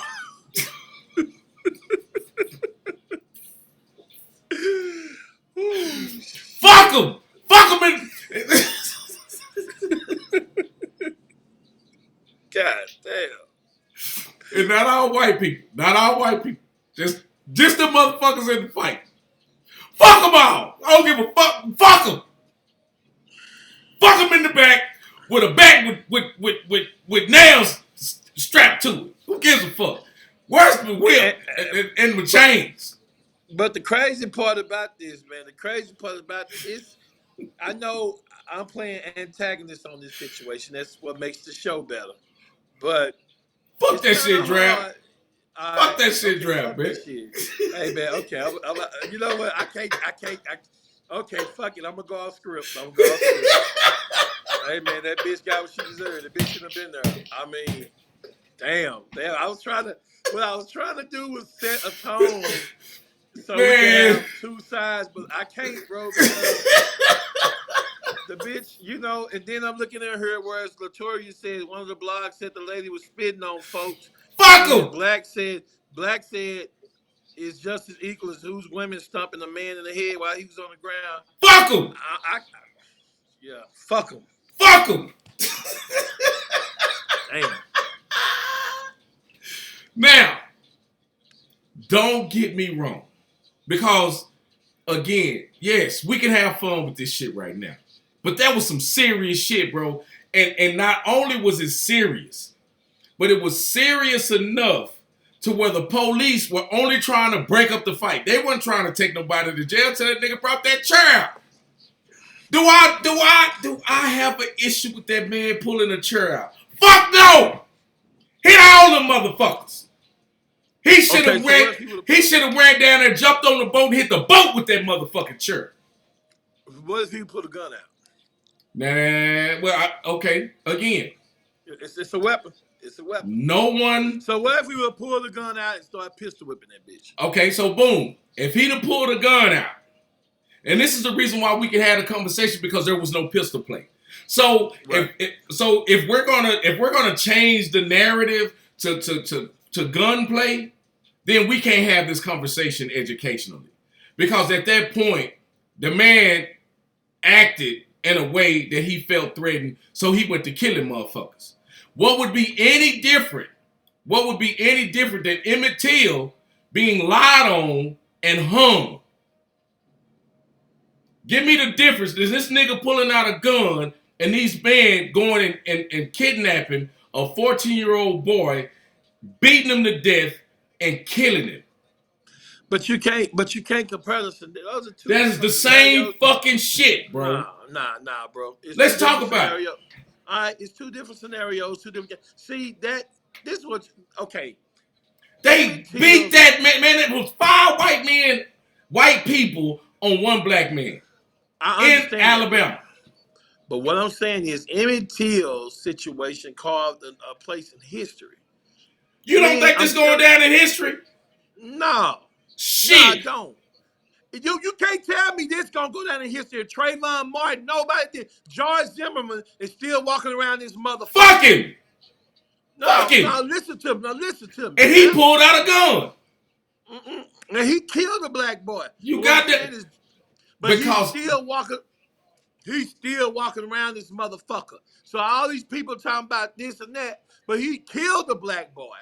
Fuck him. Fuck him. God damn. And not all white people. Not all white people. Just the motherfuckers in the fight. Fuck them all. I don't give a fuck. Fuck them. Fuck them in the back with a bag with nails strapped to it. Who gives a fuck? Where's the whip and the chains? But the crazy part about this, man, is, I know I'm playing antagonist on this situation. That's what makes the show better. But fuck that shit, Draft. Fuck that shit, okay, Draft, man. Hey, man, okay. You know what? I can't. Okay, fuck it. I'm going to go off script. Hey, man, that bitch got what she deserved. The bitch shouldn't have been there. I mean, damn. What I was trying to do was set a tone so we can have two sides, but I can't, bro. The bitch, you know, and then I'm looking at her, whereas Latoya said, one of the blogs said the lady was spitting on folks. Fuck him. Black said it's just as equal as who's women stomping a man in the head while he was on the ground. Fuck him. Yeah, fuck him. Fuck him. Damn. Now, don't get me wrong. Because, again, yes, we can have fun with this shit right now. But that was some serious shit, bro. And not only was it serious, but it was serious enough to where the police were only trying to break up the fight. They weren't trying to take nobody to jail till that nigga brought that chair out. Do I have an issue with that man pulling a chair out? Fuck no! Hit all them motherfuckers. He should have ran down there, jumped on the boat, and hit the boat with that motherfucking chair. What if he put a gun out? Nah, well, okay, again. It's a weapon. It's a weapon. No one. So what if we would pull the gun out and start pistol whipping that bitch? Okay, so boom. If he'd have pulled a gun out, and this is the reason why we can have a conversation because there was no pistol play. So right. if we're gonna change the narrative to gunplay, then we can't have this conversation educationally. Because at that point, the man acted in a way that he felt threatened, so he went to killing motherfuckers. What would be any different? What would be any different than Emmett Till being lied on and hung? Give me the difference. Is this nigga pulling out a gun and these men going and kidnapping a 14-year-old boy, beating him to death, and killing him? But you can't compare this. Those are two. That is the same fucking shit, bro. Nah, bro. Let's talk about it. All right, it's two different scenarios, two different. See this is what? Okay. They beat that man. It was 5 white people on one black man in Alabama. But what I'm saying is Emmett Till's situation carved a place in history. You don't think this going down in history? No. Shit. No, I don't. You can't tell me this gonna go down in history. Trayvon Martin, nobody did. George Zimmerman is still walking around this motherfucker. Fuck him. No, listen to him. And he pulled out a gun. And he killed a black boy. You But what I'm got saying that is, but because he's still walking around this motherfucker. So all these people talking about this and that, but he killed a black boy,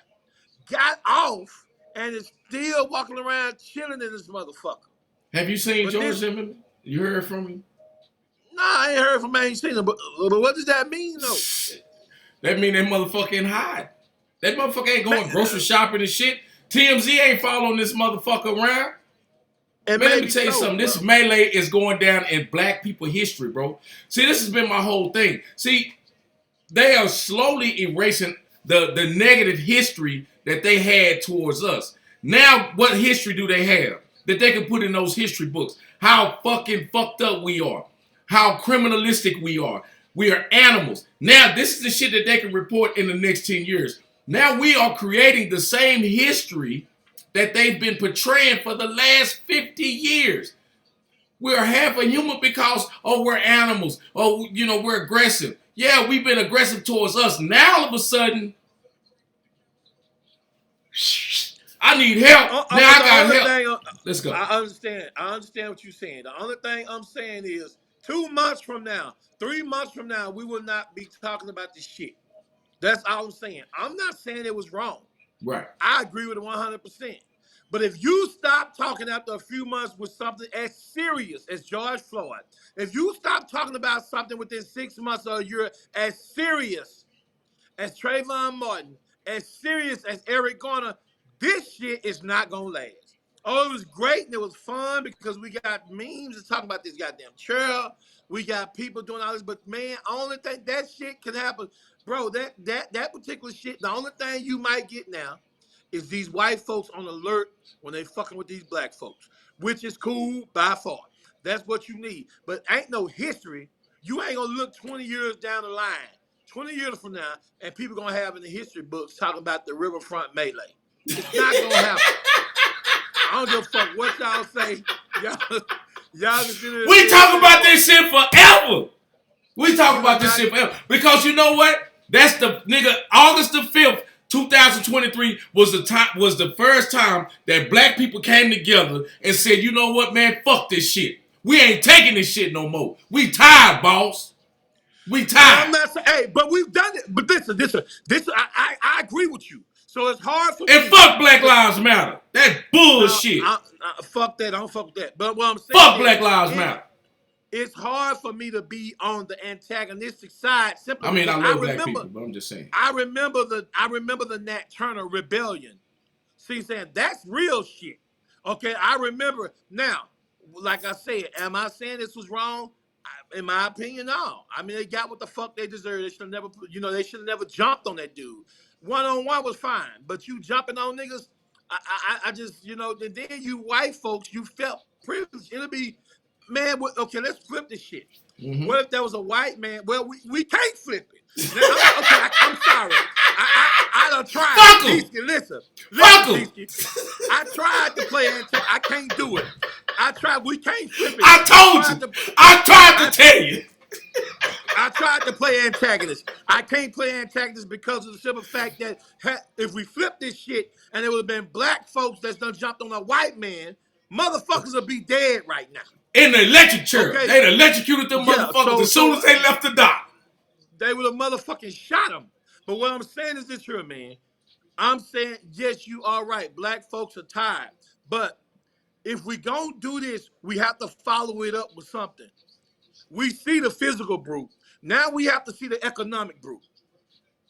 got off, and is still walking around chilling in this motherfucker. have you seen But George this, Zimmerman? You heard from him? nah, I ain't heard from him, I ain't seen him. But what does that mean, though? That mean that motherfucker in hide. That motherfucker ain't Man, going grocery shopping and shit. TMZ ain't following this motherfucker around. and Man, let me maybe tell you so, something. bro. This melee is going down in black people history, bro. See, this has been my whole thing. See, they are slowly erasing the negative history that they had towards us. Now, what history do they have that they can put in those history books? How fucking fucked up we are. How criminalistic we are. We are animals. Now, this is the shit that they can report in the next 10 years. Now we are creating the same history that they've been portraying for the last 50 years. We're half a human because, oh, we're animals. Oh, you know, we're aggressive. Yeah, we've been aggressive towards us. Now, all of a sudden, I need help. Now I The got only help. thing Let's go. I understand. I understand what you're saying. The only thing I'm saying is 2 months from now, 3 months from now, we will not be talking about this shit. That's all I'm saying. I'm not saying it was wrong. Right. I agree with it 100%. But if you stop talking after a few months with something as serious as George Floyd, if you stop talking about something within 6 months or a year as serious as Trayvon Martin, as serious as Eric Garner, this shit is not gonna last. Oh, it was great and it was fun because we got memes and talking about this goddamn trail. We got people doing all this, but man, only thing that shit can happen, bro. That particular shit, the only thing you might get now is these white folks on alert when they fucking with these black folks, which is cool by far. That's what you need. But ain't no history. You ain't gonna look 20 years down the line, 20 years from now, and people gonna have in the history books talking about the riverfront melee. It's not gonna happen. I don't give a fuck what y'all say. Y'all can sit there and We say talk whatever you about want. this shit forever. We talk You are about this not. shit forever. Because you know what? That's the nigga, August the 5th, 2023 was the first time that black people came together and said, you know what, man, fuck this shit. We ain't taking this shit no more. We tired, boss. We No, I'm tired. not saying. Hey, but we've done it. But listen. I agree with you. So it's hard for And me fuck Black to. Lives Matter. That's No, bullshit. fuck that. I don't fuck with that. But what I'm saying Fuck is, Black Lives Matter. it's hard for me to be on the antagonistic side simply I mean, because I I love black remember people, but I'm just saying. I remember the Nat Turner rebellion. See, saying that's real shit. Okay, I remember now. Like I said, am I saying this was wrong? In my opinion, no. I mean, they got what the fuck they deserved. They should have never, they should have never jumped on that dude. 1-on-1 was fine, but you jumping on niggas, I just, and then you white folks, you felt privileged. It'll be, man. Okay, let's flip this shit. Mm-hmm. What if there was a white man? Well, we can't flip it. Now, I'm sorry. I done tried. Fuck him. Tisky, listen, Fuck him. Tisky. I tried to play anti. I can't do it. I tried. We can't flip it. I told you. I tried to tell you. I tried to play antagonist. I can't play antagonist because of the simple fact that if we flip this shit and it would have been black folks that's done jumped on a white man, motherfuckers would be dead right now. In the electric chair. Okay? They'd electrocuted them Yeah, motherfuckers as soon as they left the dock. They would have motherfucking shot them. But what I'm saying is this here, man. I'm saying, yes, you are right. Black folks are tired. But if we gonna do this, we have to follow it up with something. We see the physical brute. Now we have to see the economic brute.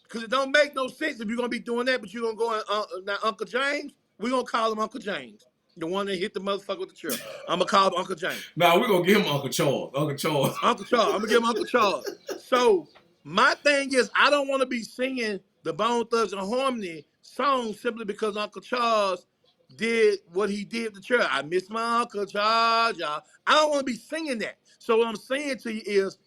Because it don't make no sense if you're going to be doing that, but you're going to go now Uncle James, we're going to call him Uncle James. The one that hit the motherfucker with the chair. I'm going to call him Uncle James. Nah, we're going to give him Uncle Charles. Uncle Charles. Uncle Charles. I'm going to give him Uncle Charles. So my thing is, I don't want to be singing the Bone Thugs and Harmony song simply because Uncle Charles did what he did to the chair. I miss my Uncle Charles, y'all. I don't want to be singing that. So what I'm saying to you is,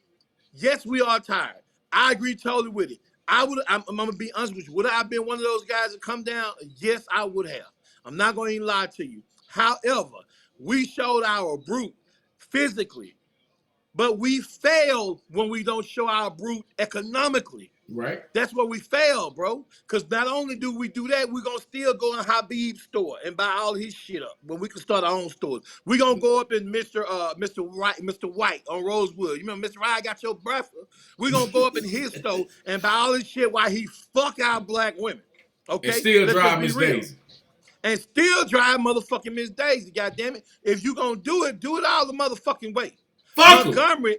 yes, we are tired. I agree totally with it. I'm gonna be honest with you. Would I have been one of those guys that come down? Yes, I would have. I'm not gonna even lie to you. However, we showed our brute physically But we fail when we don't show our brute economically. Right. That's where we fail, bro. Because not only do we do that, we're going to still go in Habib's store and buy all his shit up when we can start our own stores. We're going to go up in Mr. White on Rosewood. You remember Mr. White got your breakfast? We're going to go up in his store and buy all his shit while he fuck our black women. And Okay? still Let's drive just be Miss real. Daisy. And still drive motherfucking Miss Daisy, goddammit. If you going to do it all the motherfucking way. Fuck 'em.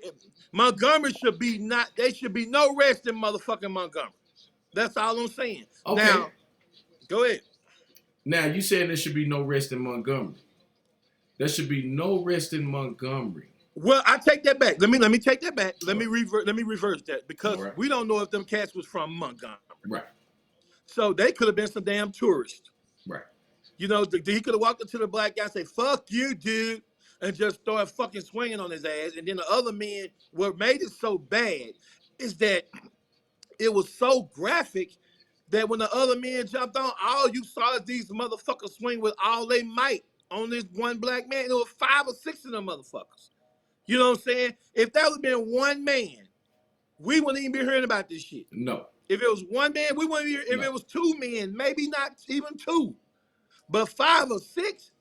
Montgomery should be not. There should be no rest in motherfucking Montgomery. That's all I'm saying. Okay. Now, go ahead. Now you saying there should be no rest in Montgomery. There should be no rest in Montgomery. Well, I take that back. Let me take that back. Let me reverse that because Right. we don't know if them cats was from Montgomery. Right. So they could have been some damn tourists. Right. You know, he could have walked up to the black guy and say, "Fuck you, dude," and just started fucking swinging on his ass. And then the other men, what made it so bad is that it was so graphic that when the other men jumped on, all you saw is these motherfuckers swing with all they might on this one black man. There was 5 or 6 of them motherfuckers. You know what I'm saying? If that would have been one man, we wouldn't even be hearing about this shit. No. If it was one man, we wouldn't be hearing. If it was 2 men, maybe not even 2. But 5 or 6,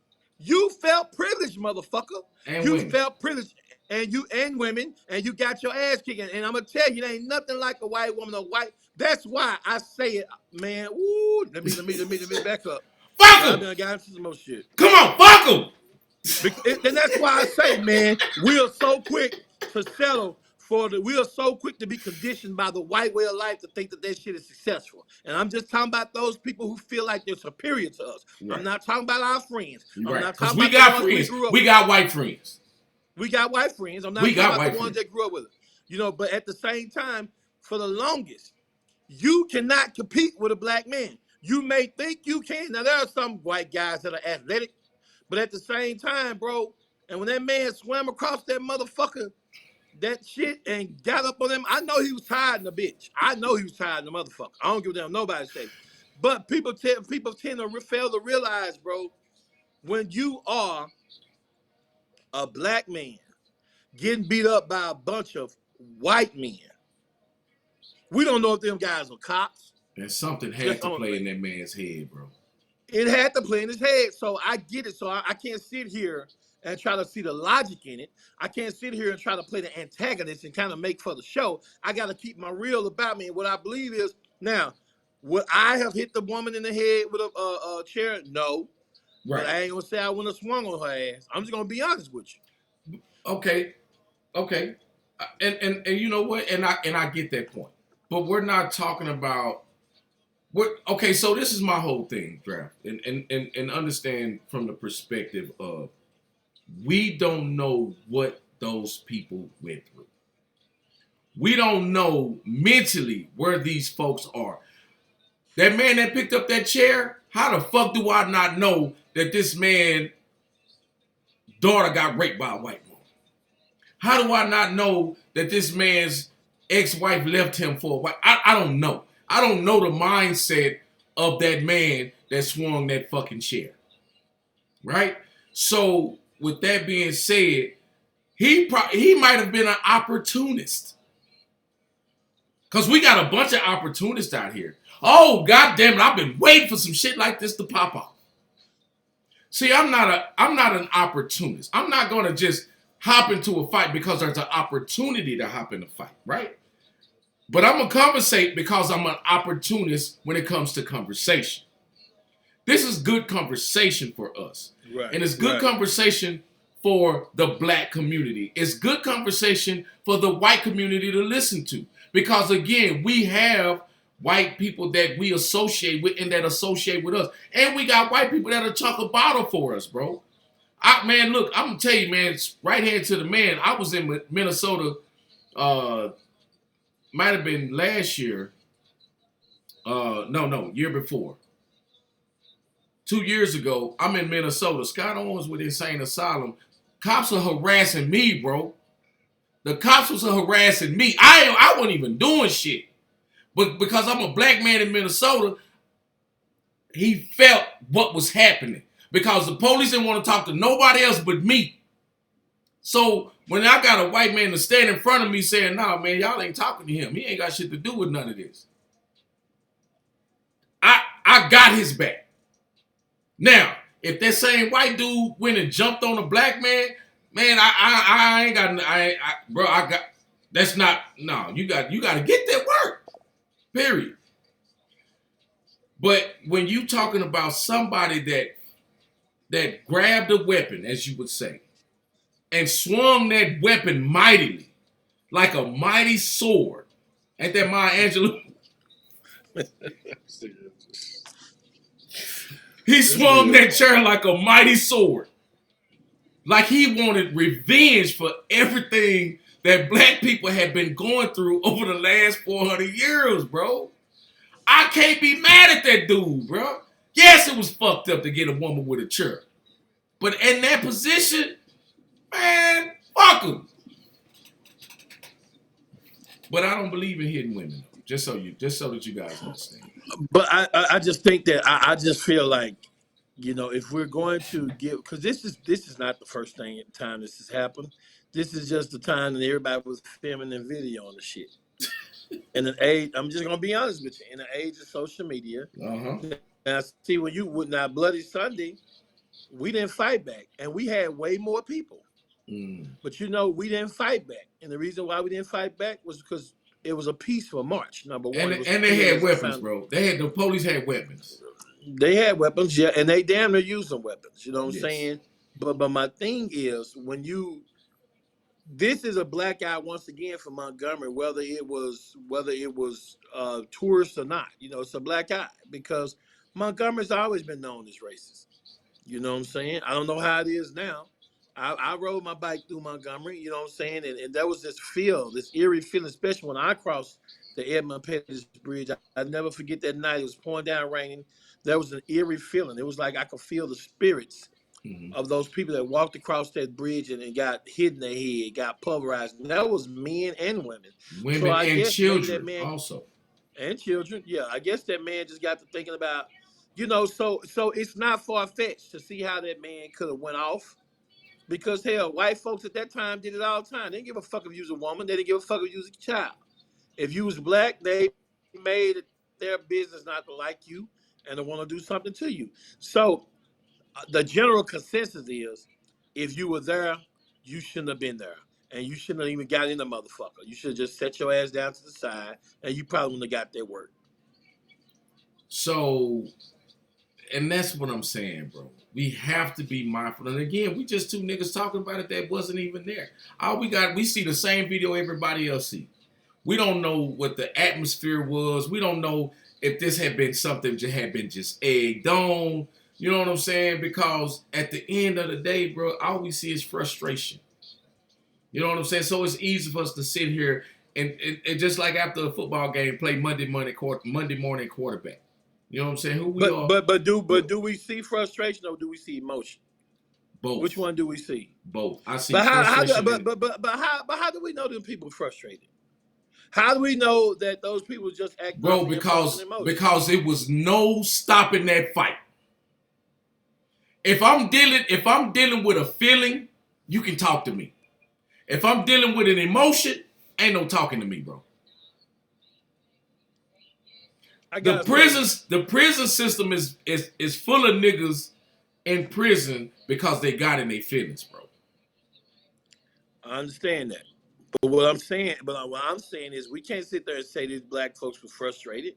you felt privileged, motherfucker. And you women. felt privileged. And women, and you got your ass kicking. And I'm gonna tell you, there ain't nothing like a white woman or white. That's why I say it, man. Ooh, let me back up. Fuck I 'em. done got into some more shit. Come on, fuck 'em. And that's why I say, man, we are so quick to settle we are so quick to be conditioned by the white way of life to think that shit is successful. And I'm just talking about those people who feel like they're superior to us. Right. I'm not talking about our friends. I'm Right. not Because talking we about got the ones friends. grew up We with. got white friends. We got white friends. I'm not We talking got about white the ones friends. that grew up with us. You know, but at the same time, for the longest, you cannot compete with a black man. You may think you can. Now, there are some white guys that are athletic, but at the same time, bro, and when that man swam across that motherfucker, that shit, and got up on him, I know he was tired in the bitch. I know he was tired in the motherfucker. I don't give a damn nobody say. But people tend to fail to realize, bro, when you are a black man getting beat up by a bunch of white men, we don't know if them guys are cops. And something had Just to on- play in that man's head, bro. It had to play in his head. So I get it. So I can't sit here and try to see the logic in it. I can't sit here and try to play the antagonist and kind of make for the show. I got to keep my real about me. And what I believe is, now, would I have hit the woman in the head with a chair? No. Right. But I ain't going to say I wouldn't have swung on her ass. I'm just going to be honest with you. Okay. And you know what? And I get that point. But we're not talking about okay, so this is my whole thing, Draft. And understand from the perspective of we don't know what those people went through. We don't know mentally where these folks are. That man that picked up that chair, how the fuck do I not know that this man's daughter got raped by a white woman? How do I not know that this man's ex-wife left him for a white? I don't know. I don't know the mindset of that man that swung that fucking chair. Right? So, with that being said, he might have been an opportunist. Because we got a bunch of opportunists out here. Oh, goddamn it, I've been waiting for some shit like this to pop off. See, I'm not an opportunist. I'm not going to just hop into a fight because there's an opportunity to hop in a fight, right? But I'm going to conversate because I'm an opportunist when it comes to conversation. This is good conversation for us. Right. And it's good conversation for the black community. It's good conversation for the white community to listen to. Because, again, we have white people that we associate with and that associate with us. And we got white people that'll chuck a bottle for us, bro. Man, look, I'm going to tell you, man, right hand to the man. I was in Minnesota, might have been last year. No, year before. 2 years ago, I'm in Minnesota. Scott Owens with Insane Asylum. Cops are harassing me, bro. The cops was harassing me. I wasn't even doing shit. But because I'm a black man in Minnesota, he felt what was happening. Because the police didn't want to talk to nobody else but me. So When I got a white man to stand in front of me saying, "Nah, man, y'all ain't talking to him. He ain't got shit to do with none of this." I got his back. Now, if that same white dude went and jumped on a black man, man, I ain't got, bro, I got. That's not. No, you got to get that work. Period. But when you talking about somebody that grabbed a weapon, as you would say, and swung that weapon mightily, like a mighty sword, ain't that Maya Angelou? He swung that chair like a mighty sword. Like he wanted revenge for everything that black people had been going through over the last 400 years, bro. I can't be mad at that dude, bro. Yes, it was fucked up to get a woman with a chair. But in that position, man, fuck him. But I don't believe in hitting women, just so that you guys understand. But I just think that I just feel like, you know, if we're going to give, because this is not the first time this has happened. This is just the time that everybody was filming and video on the shit. In an age, I'm just gonna be honest with you. In the age of social media, now see when now Bloody Sunday, we didn't fight back, and we had way more people. But you know, we didn't fight back, and the reason why we didn't fight back was because it was a peaceful march. Number one, and they had weapons, bro. The police had weapons. They had weapons, yeah, and they damn near used some weapons. You know what I'm saying? But my thing is, this is a blackout once again for Montgomery, whether it was tourists or not. You know, it's a black eye because Montgomery's always been known as racist. You know what I'm saying? I don't know how it is now. I rode my bike through Montgomery, you know what I'm saying? And there was this eerie feeling, especially when I crossed the Edmund Pettus Bridge. I'll never forget that night. It was pouring down raining. There was an eerie feeling. It was like I could feel the spirits of those people that walked across that bridge and got hit in their head, got pulverized. And that was men and women. Women and children also. And children, yeah. I guess that man just got to thinking about, you know, so it's not far-fetched to see how that man could have went off. Because, hell, white folks at that time did it all the time. They didn't give a fuck if you was a woman. They didn't give a fuck if you was a child. If you was black, they made it their business not to like you and to want to do something to you. So the general consensus is, if you were there, you shouldn't have been there. And you shouldn't have even got in the motherfucker. You should have just set your ass down to the side, and you probably wouldn't have got that work. So, and that's what I'm saying, bro. We have to be mindful. And again, we just two niggas talking about it that wasn't even there. We see the same video everybody else see. We don't know what the atmosphere was. We don't know if this had been something that had been just egged on. You know what I'm saying? Because at the end of the day, bro, all we see is frustration. You know what I'm saying? So it's easy for us to sit here and just like after a football game, play Monday morning quarterback. You know what I'm saying? Who we are? But do we see frustration or do we see emotion? Both. Which one do we see? Both. I see frustration. But how do we know them people frustrated? How do we know that those people just act? Bro, because it was no stopping that fight. If I'm dealing with a feeling, you can talk to me. If I'm dealing with an emotion, ain't no talking to me, bro. The prison system is full of niggas in prison because they got in their feelings, bro. I understand that. But what I'm saying is we can't sit there and say these black folks were frustrated.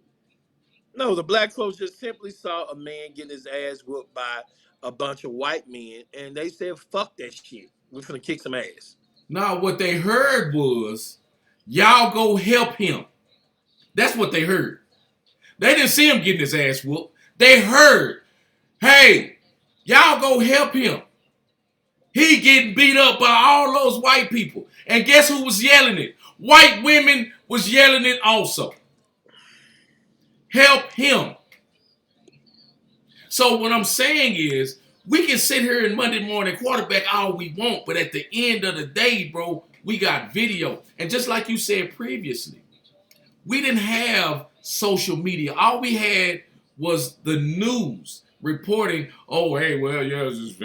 No, the black folks just simply saw a man getting his ass whooped by a bunch of white men, and they said, fuck that shit. We're finna kick some ass. Now, what they heard was, y'all go help him. That's what they heard. They didn't see him getting his ass whooped. They heard, hey, y'all go help him. He getting beat up by all those white people. And guess who was yelling it? White women was yelling it also. Help him. So what I'm saying is, we can sit here in Monday morning quarterback all we want, but at the end of the day, bro, we got video. And just like you said previously, we didn't have social media. All we had was the news reporting, oh, hey, well, yeah, it's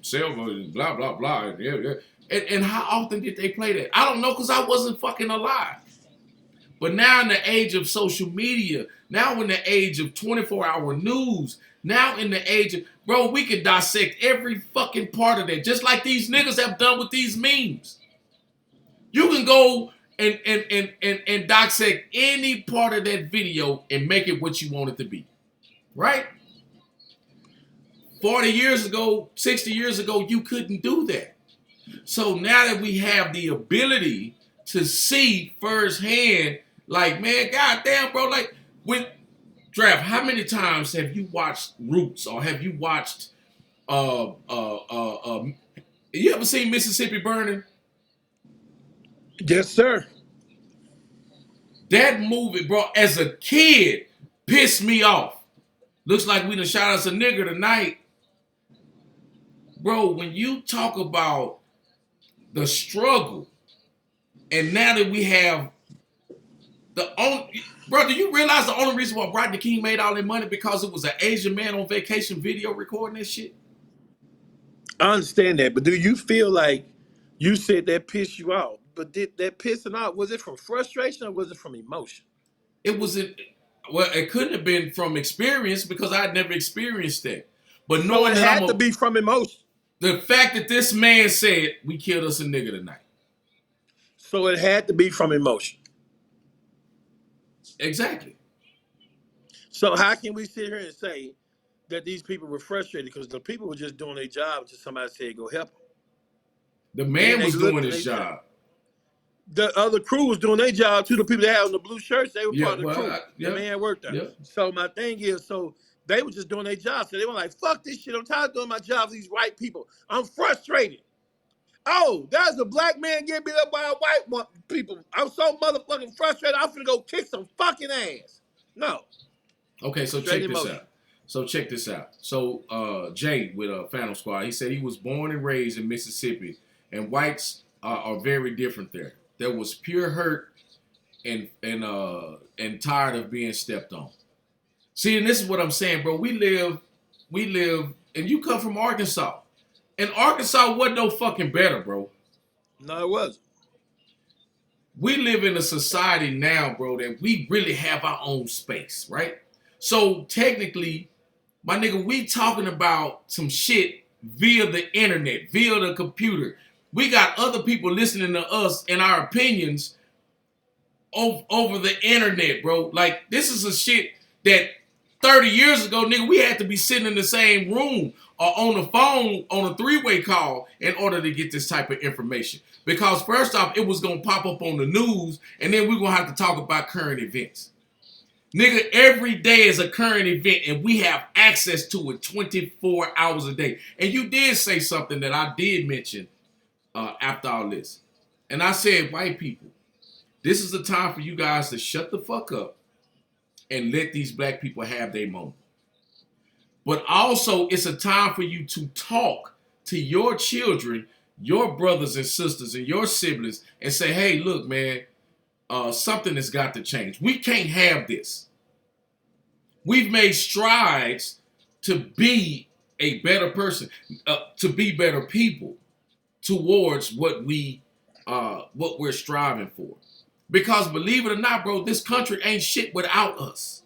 cell phone, blah, blah, blah. Yeah. And how often did they play that? I don't know, because I wasn't fucking alive. But now in the age of social media, now in the age of 24-hour news, now in the age of, bro, we can dissect every fucking part of that, just like these niggas have done with these memes. You can go and dissect any part of that video and make it what you want it to be. Right? 40 years ago, 60 years ago, you couldn't do that. So now that we have the ability to see firsthand, like, man, goddamn, bro, like, when Draft, how many times have you watched Roots, or have you watched you ever seen Mississippi Burning? Yes, sir. That movie, bro, as a kid, pissed me off. Looks like we done shot us a nigger tonight. Bro, when you talk about the struggle, and now that we have the only, bro, do you realize the only reason why Rodney King made all that money because it was an Asian man on vacation video recording this shit? I understand that, but do you feel like you said that pissed you off? But did that pissing off, was it from frustration or was it from emotion? It was well, it couldn't have been from experience because I'd never experienced that. But So knowing it that had to be from emotion. the fact that this man said we killed us a nigga tonight. So it had to be from emotion. Exactly. So how can we sit here and say that these people were frustrated because the people were just doing their job until somebody said go help them? The And man they was looked doing and his they said, job. the other crew was doing their job too. The people that had on the blue shirts, they were Yeah, part of the well, crew. yeah, The man worked there. yeah. So my thing is, so they were just doing their job. So they were like, fuck this shit. I'm tired of doing my job for these white people. I'm frustrated. Oh, there's a black man getting beat up by white people. I'm so motherfucking frustrated. I'm finna go kick some fucking ass. No. Okay, so Straight check this emotion. out. So Jay with Phantom Squad, he said he was born and raised in Mississippi, and whites are very different there. There was pure hurt and tired of being stepped on. See, and this is what I'm saying, bro. We live, and you come from Arkansas. And Arkansas wasn't no fucking better, bro. No, it wasn't. We live in a society now, bro, that we really have our own space, right? So technically, my nigga, we talking about some shit via the internet, via the computer. We got other people listening to us and our opinions over the internet, bro. Like, this is a shit that 30 years ago, nigga, we had to be sitting in the same room or on the phone on a three-way call in order to get this type of information. Because first off, it was going to pop up on the news, and then we're going to have to talk about current events. Nigga, every day is a current event, and we have access to it 24 hours a day. And you did say something that I did mention after all this. And I said, white people, this is the time for you guys to shut the fuck up and let these black people have their moment. But also, it's a time for you to talk to your children, your brothers and sisters, and your siblings, and say, hey, look, man, something has got to change. We can't have this. We've made strides to be a better person, to be better people towards what we're striving for. Because believe it or not, bro, this country ain't shit without us.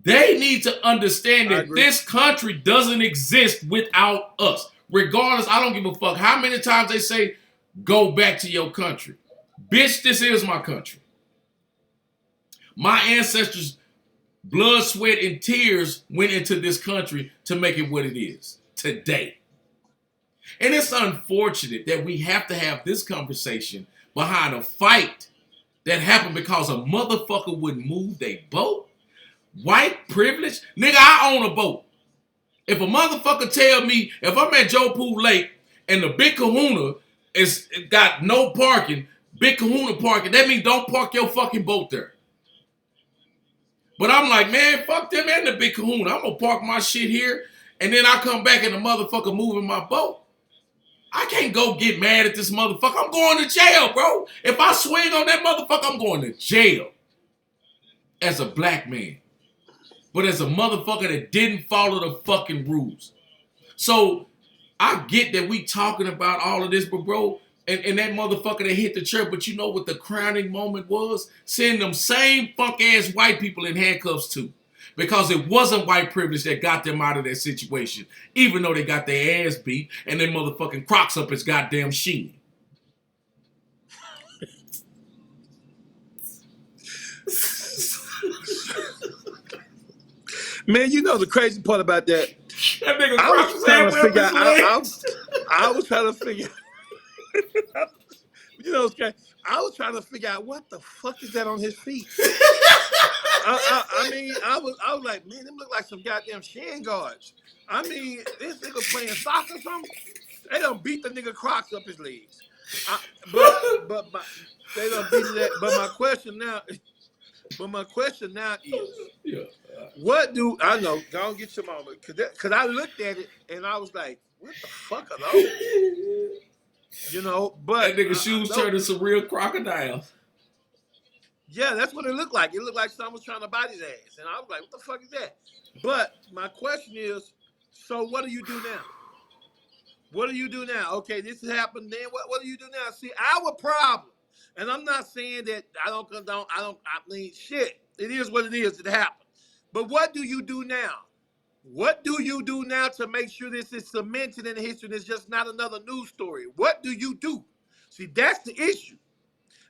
They need to understand that this country doesn't exist without us. Regardless, I don't give a fuck how many times they say, go back to your country. Bitch, this is my country. My ancestors' blood, sweat, and tears went into this country to make it what it is today. And it's unfortunate that we have to have this conversation behind a fight that happened because a motherfucker wouldn't move their boat. White privilege? Nigga, I own a boat. If a motherfucker tell me, if I'm at Joe Pool Lake and the Big Kahuna is got no parking, Big Kahuna parking, that means don't park your fucking boat there. But I'm like, man, fuck them and the Big Kahuna. I'm gonna park my shit here, and then I come back and the motherfucker moving my boat. I can't go get mad at this motherfucker. I'm going to jail, bro. If I swing on that motherfucker, I'm going to jail. As a black man. But as a motherfucker that didn't follow the fucking rules. So I get that we talking about all of this, but bro, and that motherfucker that hit the chair, but you know what the crowning moment was? Seeing them same funk ass white people in handcuffs too. Because it wasn't white privilege that got them out of that situation, even though they got their ass beat and their motherfucking Crocs up his goddamn sheen. Man, you know the crazy part about that. That nigga I Crocs was was trying to halfway up figure his out. legs. I was trying to figure. You know, okay. I was trying to figure out what the fuck is that on his feet. I mean, I was like, man, them look like some goddamn shin guards. I mean, this nigga playing soccer or something. They done beat the nigga Crocs up his legs. But they done beat it. But my question now is, Yeah. what do I know? Go and get your moment, cause I looked at it and I was like, what the fuck are those? You know, but That nigga shoes turned into some real crocodiles. yeah, that's what it looked like. It looked like someone was trying to bite his ass, and I was like, what the fuck is that? But my question is, so what do you do now? What do you do now? Okay, this has happened. Then what do you do now? See, our problem, and I'm not saying that I don't condone. I mean, shit. It is what it is. It happened. But what do you do now? What do you do now to make sure this is cemented in history and it's just not another news story? What do you do? See, that's the issue.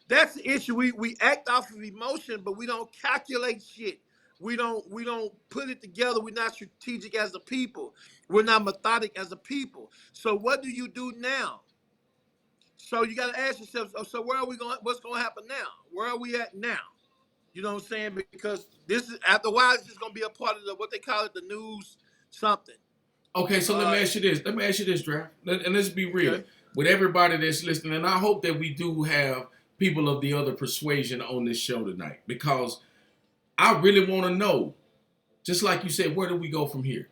That's the issue. We act off of emotion, but we don't calculate shit. We don't put it together. We're not strategic as a people. We're not methodic as a people. So what do you do now? So you got to ask yourself. So where are we going? What's going to happen now? Where are we at now? You know what I'm saying? Because this is after a while, this is going to be a part of what they call it, the news something. Okay, so let me ask you this, Draft. And let's be real. Okay. With everybody that's listening, and I hope that we do have people of the other persuasion on this show tonight, because I really want to know, just like you said, where do we go from here?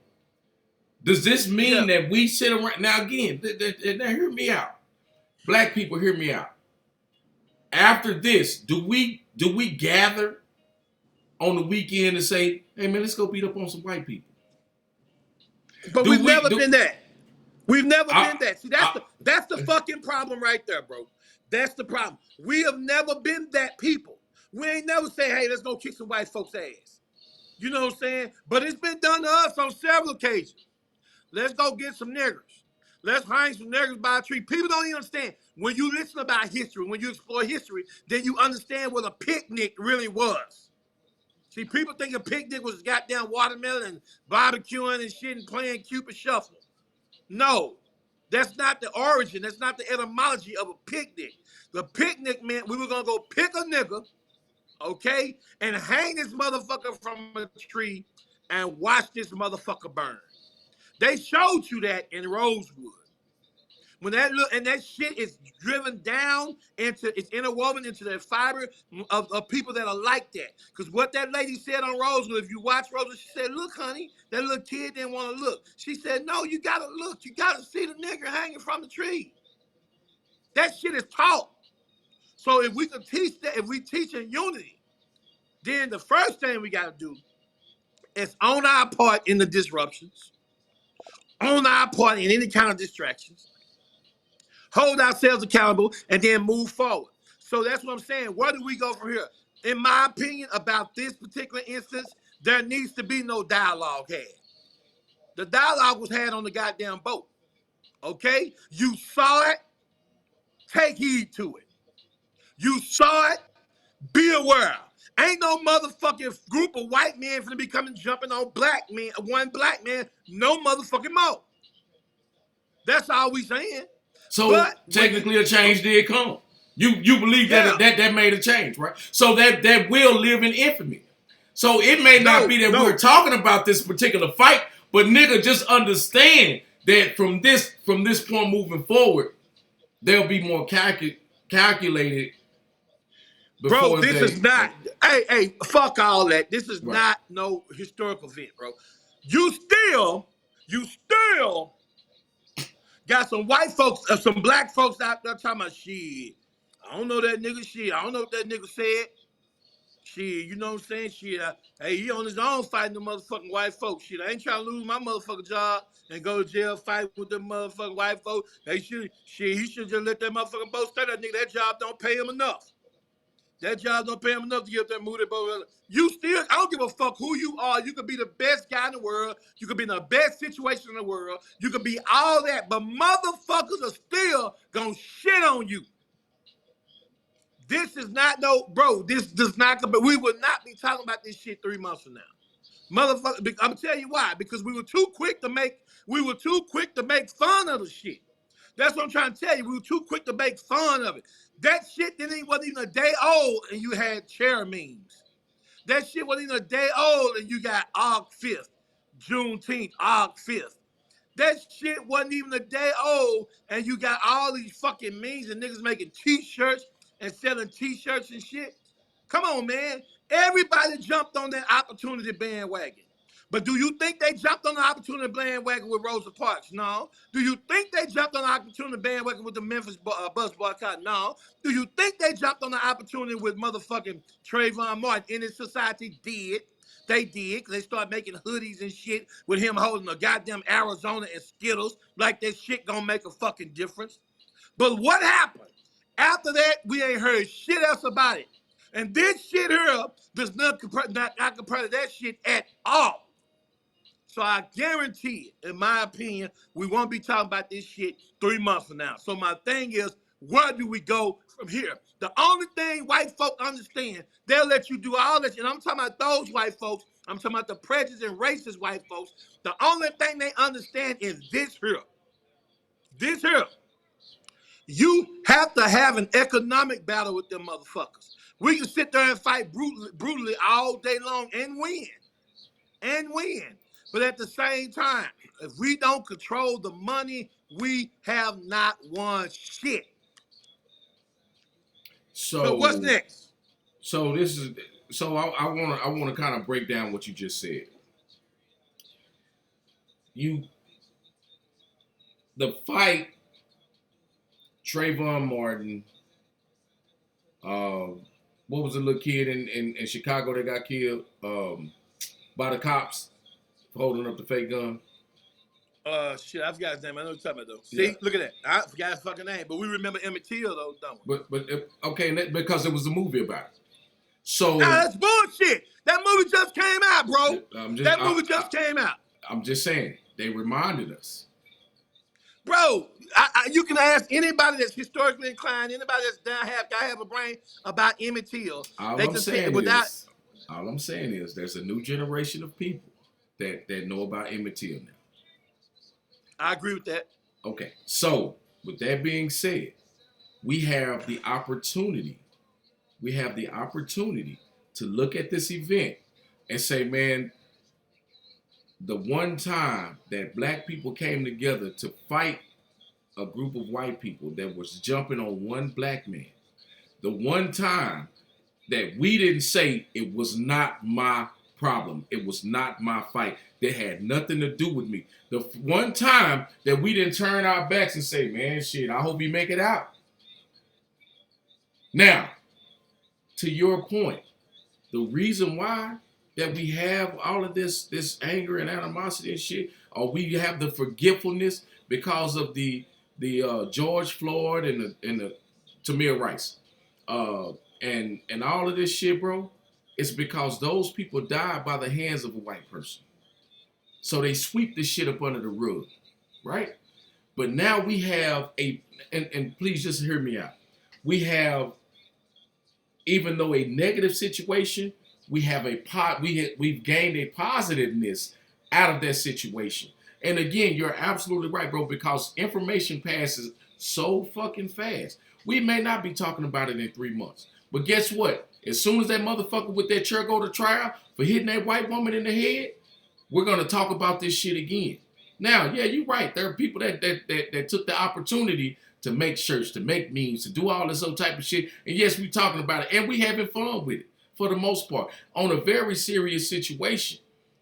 Does this mean that we sit around? Now again, now hear me out. Black people, hear me out. After this, do we gather on the weekend and say, hey man, let's go beat up on some white people? But we've never been that. We've never been that. See, that's the fucking problem right there, bro. That's the problem. We have never been that people. We ain't never say, hey, let's go kick some white folks' ass. You know what I'm saying? But it's been done to us on several occasions. Let's go get some niggers. Let's hang some niggers by a tree. People don't even understand. When you listen about history, when you explore history, then you understand what a picnic really was. See, people think a picnic was goddamn watermelon and barbecuing and shit and playing Cupid Shuffle. No, that's not the origin. That's not the etymology of a picnic. The picnic meant we were going to go pick a nigga, okay, and hang this motherfucker from a tree and watch this motherfucker burn. They showed you that in Rosewood. When that shit is driven down it's interwoven into the fiber of people that are like that. Because what that lady said on Rosewood, if you watch Rosewood, she said, look, honey, that little kid didn't want to look. She said, no, you gotta look. You gotta see the nigger hanging from the tree. That shit is taught. So if we could teach that, if we teach in unity, then the first thing we gotta do is own our part in the disruptions, own our part in any kind of distractions, hold ourselves accountable, and then move forward. So that's what I'm saying. Where do we go from here? In my opinion, about this particular instance, there needs to be no dialogue had. The dialogue was had on the goddamn boat. Okay? You saw it, take heed to it. You saw it, be aware. Ain't no motherfucking group of white men finna be coming jumping on black men, one black man, no motherfucking more. That's all we saying. So technically a change did come. You believe that made a change, right? So that will live in infamy. So it may not be that we're talking about this particular fight, but nigga, just understand that from this point moving forward, they'll be more calculated. Bro, this is not. Hey, fuck all that. This is not no historical event, bro. You still got some white folks, some black folks out there talking about shit. I don't know that nigga shit. I don't know what that nigga said. Shit, you know what I'm saying? Shit, hey, he on his own fighting the motherfucking white folks. Shit, I ain't trying to lose my motherfucking job and go to jail fighting with them motherfucking white folks. He should just let that motherfucking boat stay. That nigga, that job don't pay him enough. That job don't pay him enough to get that movie boat. You still, I don't give a fuck who you are. You could be the best guy in the world. You could be in the best situation in the world. You could be all that, but motherfuckers are still gonna shit on you. This is not no, bro. This does not. We would not be talking about this shit 3 months from now, motherfucker. I'm telling you why. Because we were too quick to make. We were too quick to make fun of the shit. That's what I'm trying to tell you. We were too quick to make fun of it. That shit wasn't even a day old, and you had chair memes. That shit wasn't even a day old, and you got August 5th, Juneteenth, August 5th. That shit wasn't even a day old, and you got all these fucking memes and niggas making t-shirts and selling t-shirts and shit. Come on, man. Everybody jumped on that opportunity bandwagon. But do you think they jumped on the opportunity bandwagon with Rosa Parks? No. Do you think they jumped on the opportunity bandwagon with the Memphis bus boycott? No. Do you think they jumped on the opportunity with motherfucking Trayvon Martin in his society? Did. They did, because they started making hoodies and shit with him holding a goddamn Arizona and Skittles like that shit gonna make a fucking difference. But what happened? After that, we ain't heard shit else about it. And this shit here does not compare to that shit at all. So I guarantee it, in my opinion, we won't be talking about this shit 3 months from now. So my thing is, where do we go from here? The only thing white folk understand, they'll let you do all this. And I'm talking about those white folks. I'm talking about the prejudiced and racist white folks. The only thing they understand is this here. This here. You have to have an economic battle with them motherfuckers. We can sit there and fight brutally all day long and win. And win. But at the same time, if we don't control the money, we have not won shit. So what's next? So I wanna kind of break down what you just said. The fight, Trayvon Martin, what was the little kid in Chicago that got killed by the cops for holding up the fake gun? Shit, I forgot his name. I know what you're talking about, though. See, yeah. Look at that. I forgot his fucking name, but we remember Emmett Till, though, don't we? But okay, because it was a movie about it. So nah, that's bullshit. That movie just came out, bro. That movie just came out. I'm just saying, they reminded us. Bro, you can ask anybody that's historically inclined, anybody that's have a brain about Emmett Till. All I'm saying is there's a new generation of people that know about Emmett Till now. I agree with that. Okay, so with that being said, we have the opportunity to look at this event and say, man, the one time that black people came together to fight a group of white people that was jumping on one black man, the one time that we didn't say it was not my problem, it was not my fight, that had nothing to do with me. The one time that we didn't turn our backs and say, man, shit, I hope you make it out. Now, to your point, the reason why that we have all of this anger and animosity and shit, or we have the forgetfulness because of the George Floyd and the Tamir Rice, and all of this shit, bro, it's because those people died by the hands of a white person. So they sweep this shit up under the rug, right? But now we have and please just hear me out. We have, even though a negative situation, we have we've gained a positiveness out of that situation. And again, you're absolutely right, bro, because information passes so fucking fast. We may not be talking about it in 3 months, but guess what? As soon as that motherfucker with that chair go to trial for hitting that white woman in the head, we're gonna talk about this shit again. Now, yeah, you're right. There are people that took the opportunity to make shirts, to make memes, to do all this other type of shit. And yes, we're talking about it, and we having fun with it for the most part on a very serious situation.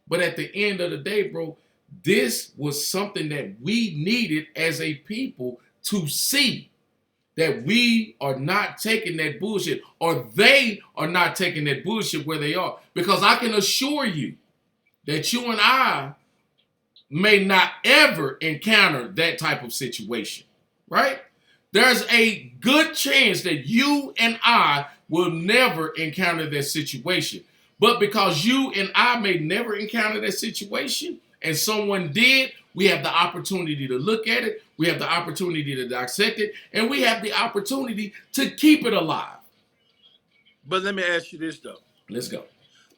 But at the end of the day, bro, this was something that we needed as a people to see. that we are not taking that bullshit, or they are not taking that bullshit where they are. Because I can assure you that you and I may not ever encounter that type of situation, right? There's a good chance that you and I will never encounter that situation. But because you and I may never encounter that situation and someone did, we have the opportunity to look at it, we have the opportunity to dissect it, and we have the opportunity to keep it alive. But let me ask you this though. Let's go.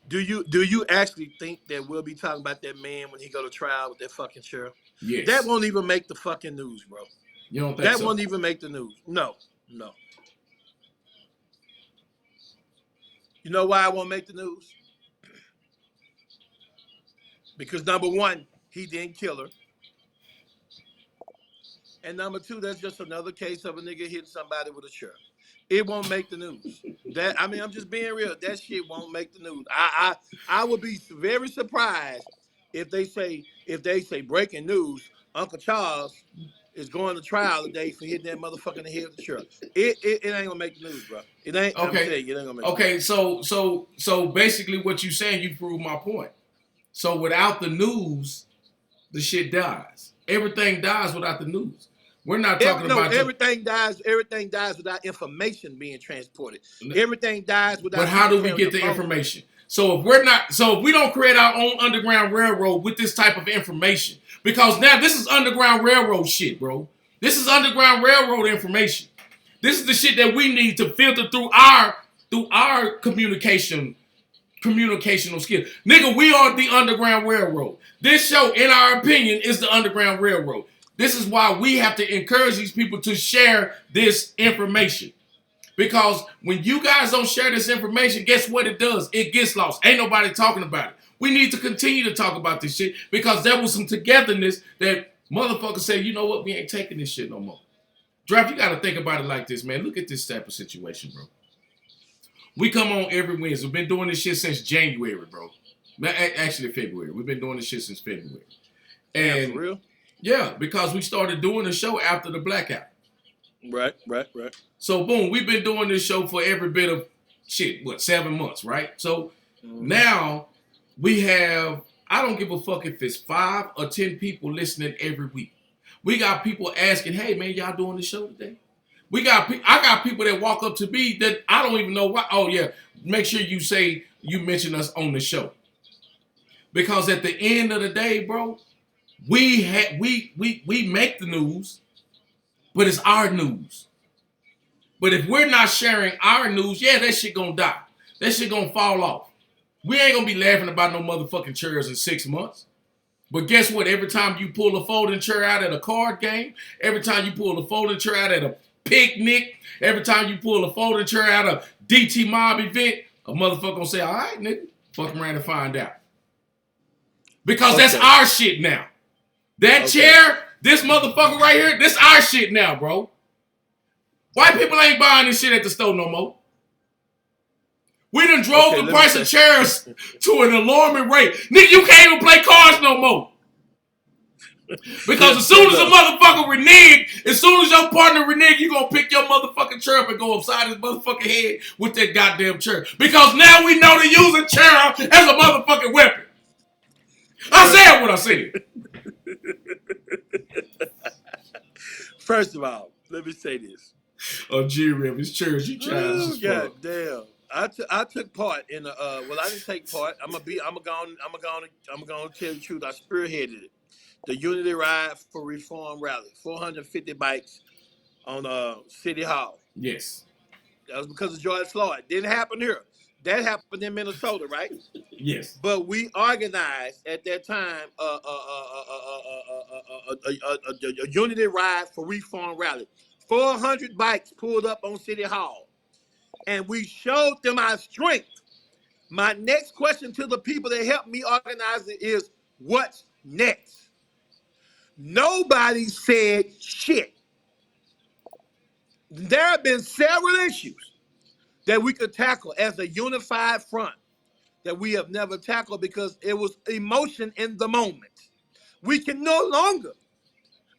Do you actually think that we'll be talking about that man when he go to trial with that fucking sheriff? Yes. That won't even make the fucking news, bro. You don't think that so? won't even make the news. No. You know why it won't make the news? Because number one, he didn't kill her. And number two, that's just another case of a nigga hitting somebody with a chair. It won't make the news. I'm just being real. That shit won't make the news. I would be very surprised if they say breaking news, Uncle Charles is going to trial today for hitting that motherfucker in the head with the chair. It ain't gonna make the news, bro. It ain't. Okay. I'm telling you, it ain't gonna make the news. Okay, so basically what you're saying, you proved my point. So without the news, the shit dies. Everything dies without the news. We're not talking about everything dies. Everything dies without information being transported. Everything dies without. But how do we get the information? So if we don't create our own underground railroad with this type of information, because now this is underground railroad shit, bro. This is underground railroad information. This is the shit that we need to filter through our communicational skill. Nigga, we are the Underground Railroad. This show, in our opinion, is the Underground Railroad. This is why we have to encourage these people to share this information. Because when you guys don't share this information, guess what it does? It gets lost. Ain't nobody talking about it. We need to continue to talk about this shit because there was some togetherness that motherfuckers say, you know what, we ain't taking this shit no more. Draft, you got to think about it like this, man. Look at this type of situation, bro. We come on every Wednesday. We've been doing this shit since January, bro. Actually, February. We've been doing this shit since February. And for real? Yeah, because we started doing the show after the blackout. Right. So, boom, we've been doing this show for every bit of 7 months, right? So, now we have, I don't give a fuck if it's 5 or 10 people listening every week. We got people asking, hey, man, y'all doing the show today? I got people that walk up to me that I don't even know why. Oh, yeah, make sure you say you mention us on the show. Because at the end of the day, bro, we make the news, but it's our news. But if we're not sharing our news, yeah, that shit gonna die. That shit gonna fall off. We ain't gonna be laughing about no motherfucking chairs in 6 months. But guess what? Every time you pull a folding chair out at a card game, every time you pull a folding chair out at a picnic, every time you pull a folding chair out of a DT Mob event, a motherfucker gonna say, all right, nigga, fuck around and find out. Because that's our shit now. That chair, this motherfucker right here, this our shit now, bro. White people ain't buying this shit at the store no more. We done drove the price of chairs to an alarming rate. Nigga, you can't even play cards no more. Because as soon as a motherfucker renege, as soon as your partner renege, you gonna pick your motherfucking chair up and go upside his motherfucking head with that goddamn chair. Because now we know to use a chair as a motherfucking weapon. I said what I said. First of all, let me say this. Oh, G-Rip, it's church. You trying to God damn. I took part in I didn't take part. I'm gonna tell you the truth. I spearheaded it. The Unity Ride for Reform rally. 450 bikes on City Hall. Yes. That was because of George Floyd. Didn't happen here. That happened in Minnesota, right? Yes. But we organized at that time a Unity Ride for Reform rally. 400 bikes pulled up on City Hall. And we showed them our strength. My next question to the people that helped me organize it is, what's next? Nobody said shit. There have been several issues that we could tackle as a unified front that we have never tackled because it was emotion in the moment. We can no longer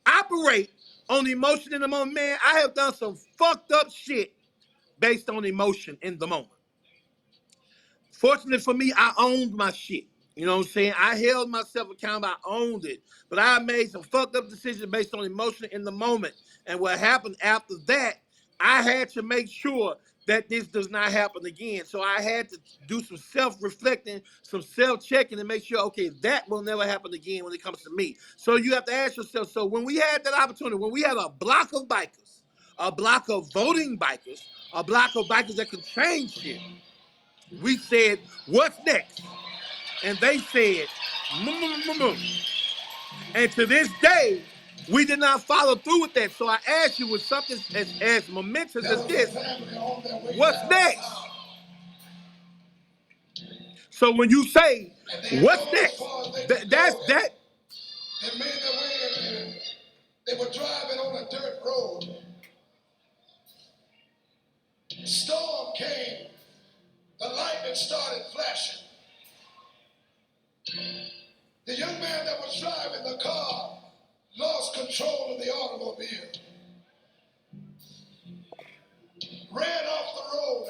operate On emotion in the moment, man, I have done some fucked up shit based on emotion in the moment. Fortunately for me, I owned my shit. You know what I'm saying? I held myself accountable. I owned it. But I made some fucked up decisions based on emotion in the moment. And what happened after that, I had to make sure that this does not happen again. So I had to do some self-reflecting, some self-checking, and make sure, okay, that will never happen again when it comes to me. So you have to ask yourself, so when we had that opportunity, when we had a block of bikers, a block of voting bikers, a block of bikers that could change shit, we said, what's next? And they said, and to this day, we did not follow through with that. So I ask you, with something as momentous as this, what's next? So when you say, what's next? That's that. And men that were in, they were driving on a dirt road. Storm came. The lightning started flashing. The young man that was driving the car lost control of the automobile, ran off the road,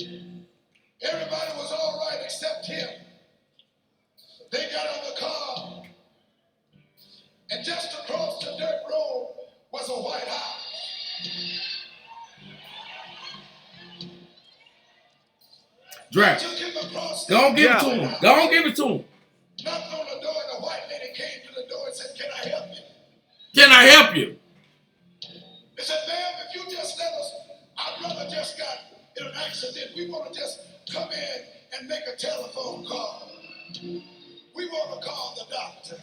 and everybody was all right except him. They got on the car, and just across the dirt road was a white house. Draft. Go on, give it to him. Go on, give it to him. Knocked on the door, and a white lady came to the door and said, "Can I help you?" Can I help you? They said, "Ma'am, if you just let us, our brother just got in an accident. We want to just come in and make a telephone call. We want to call the doctor."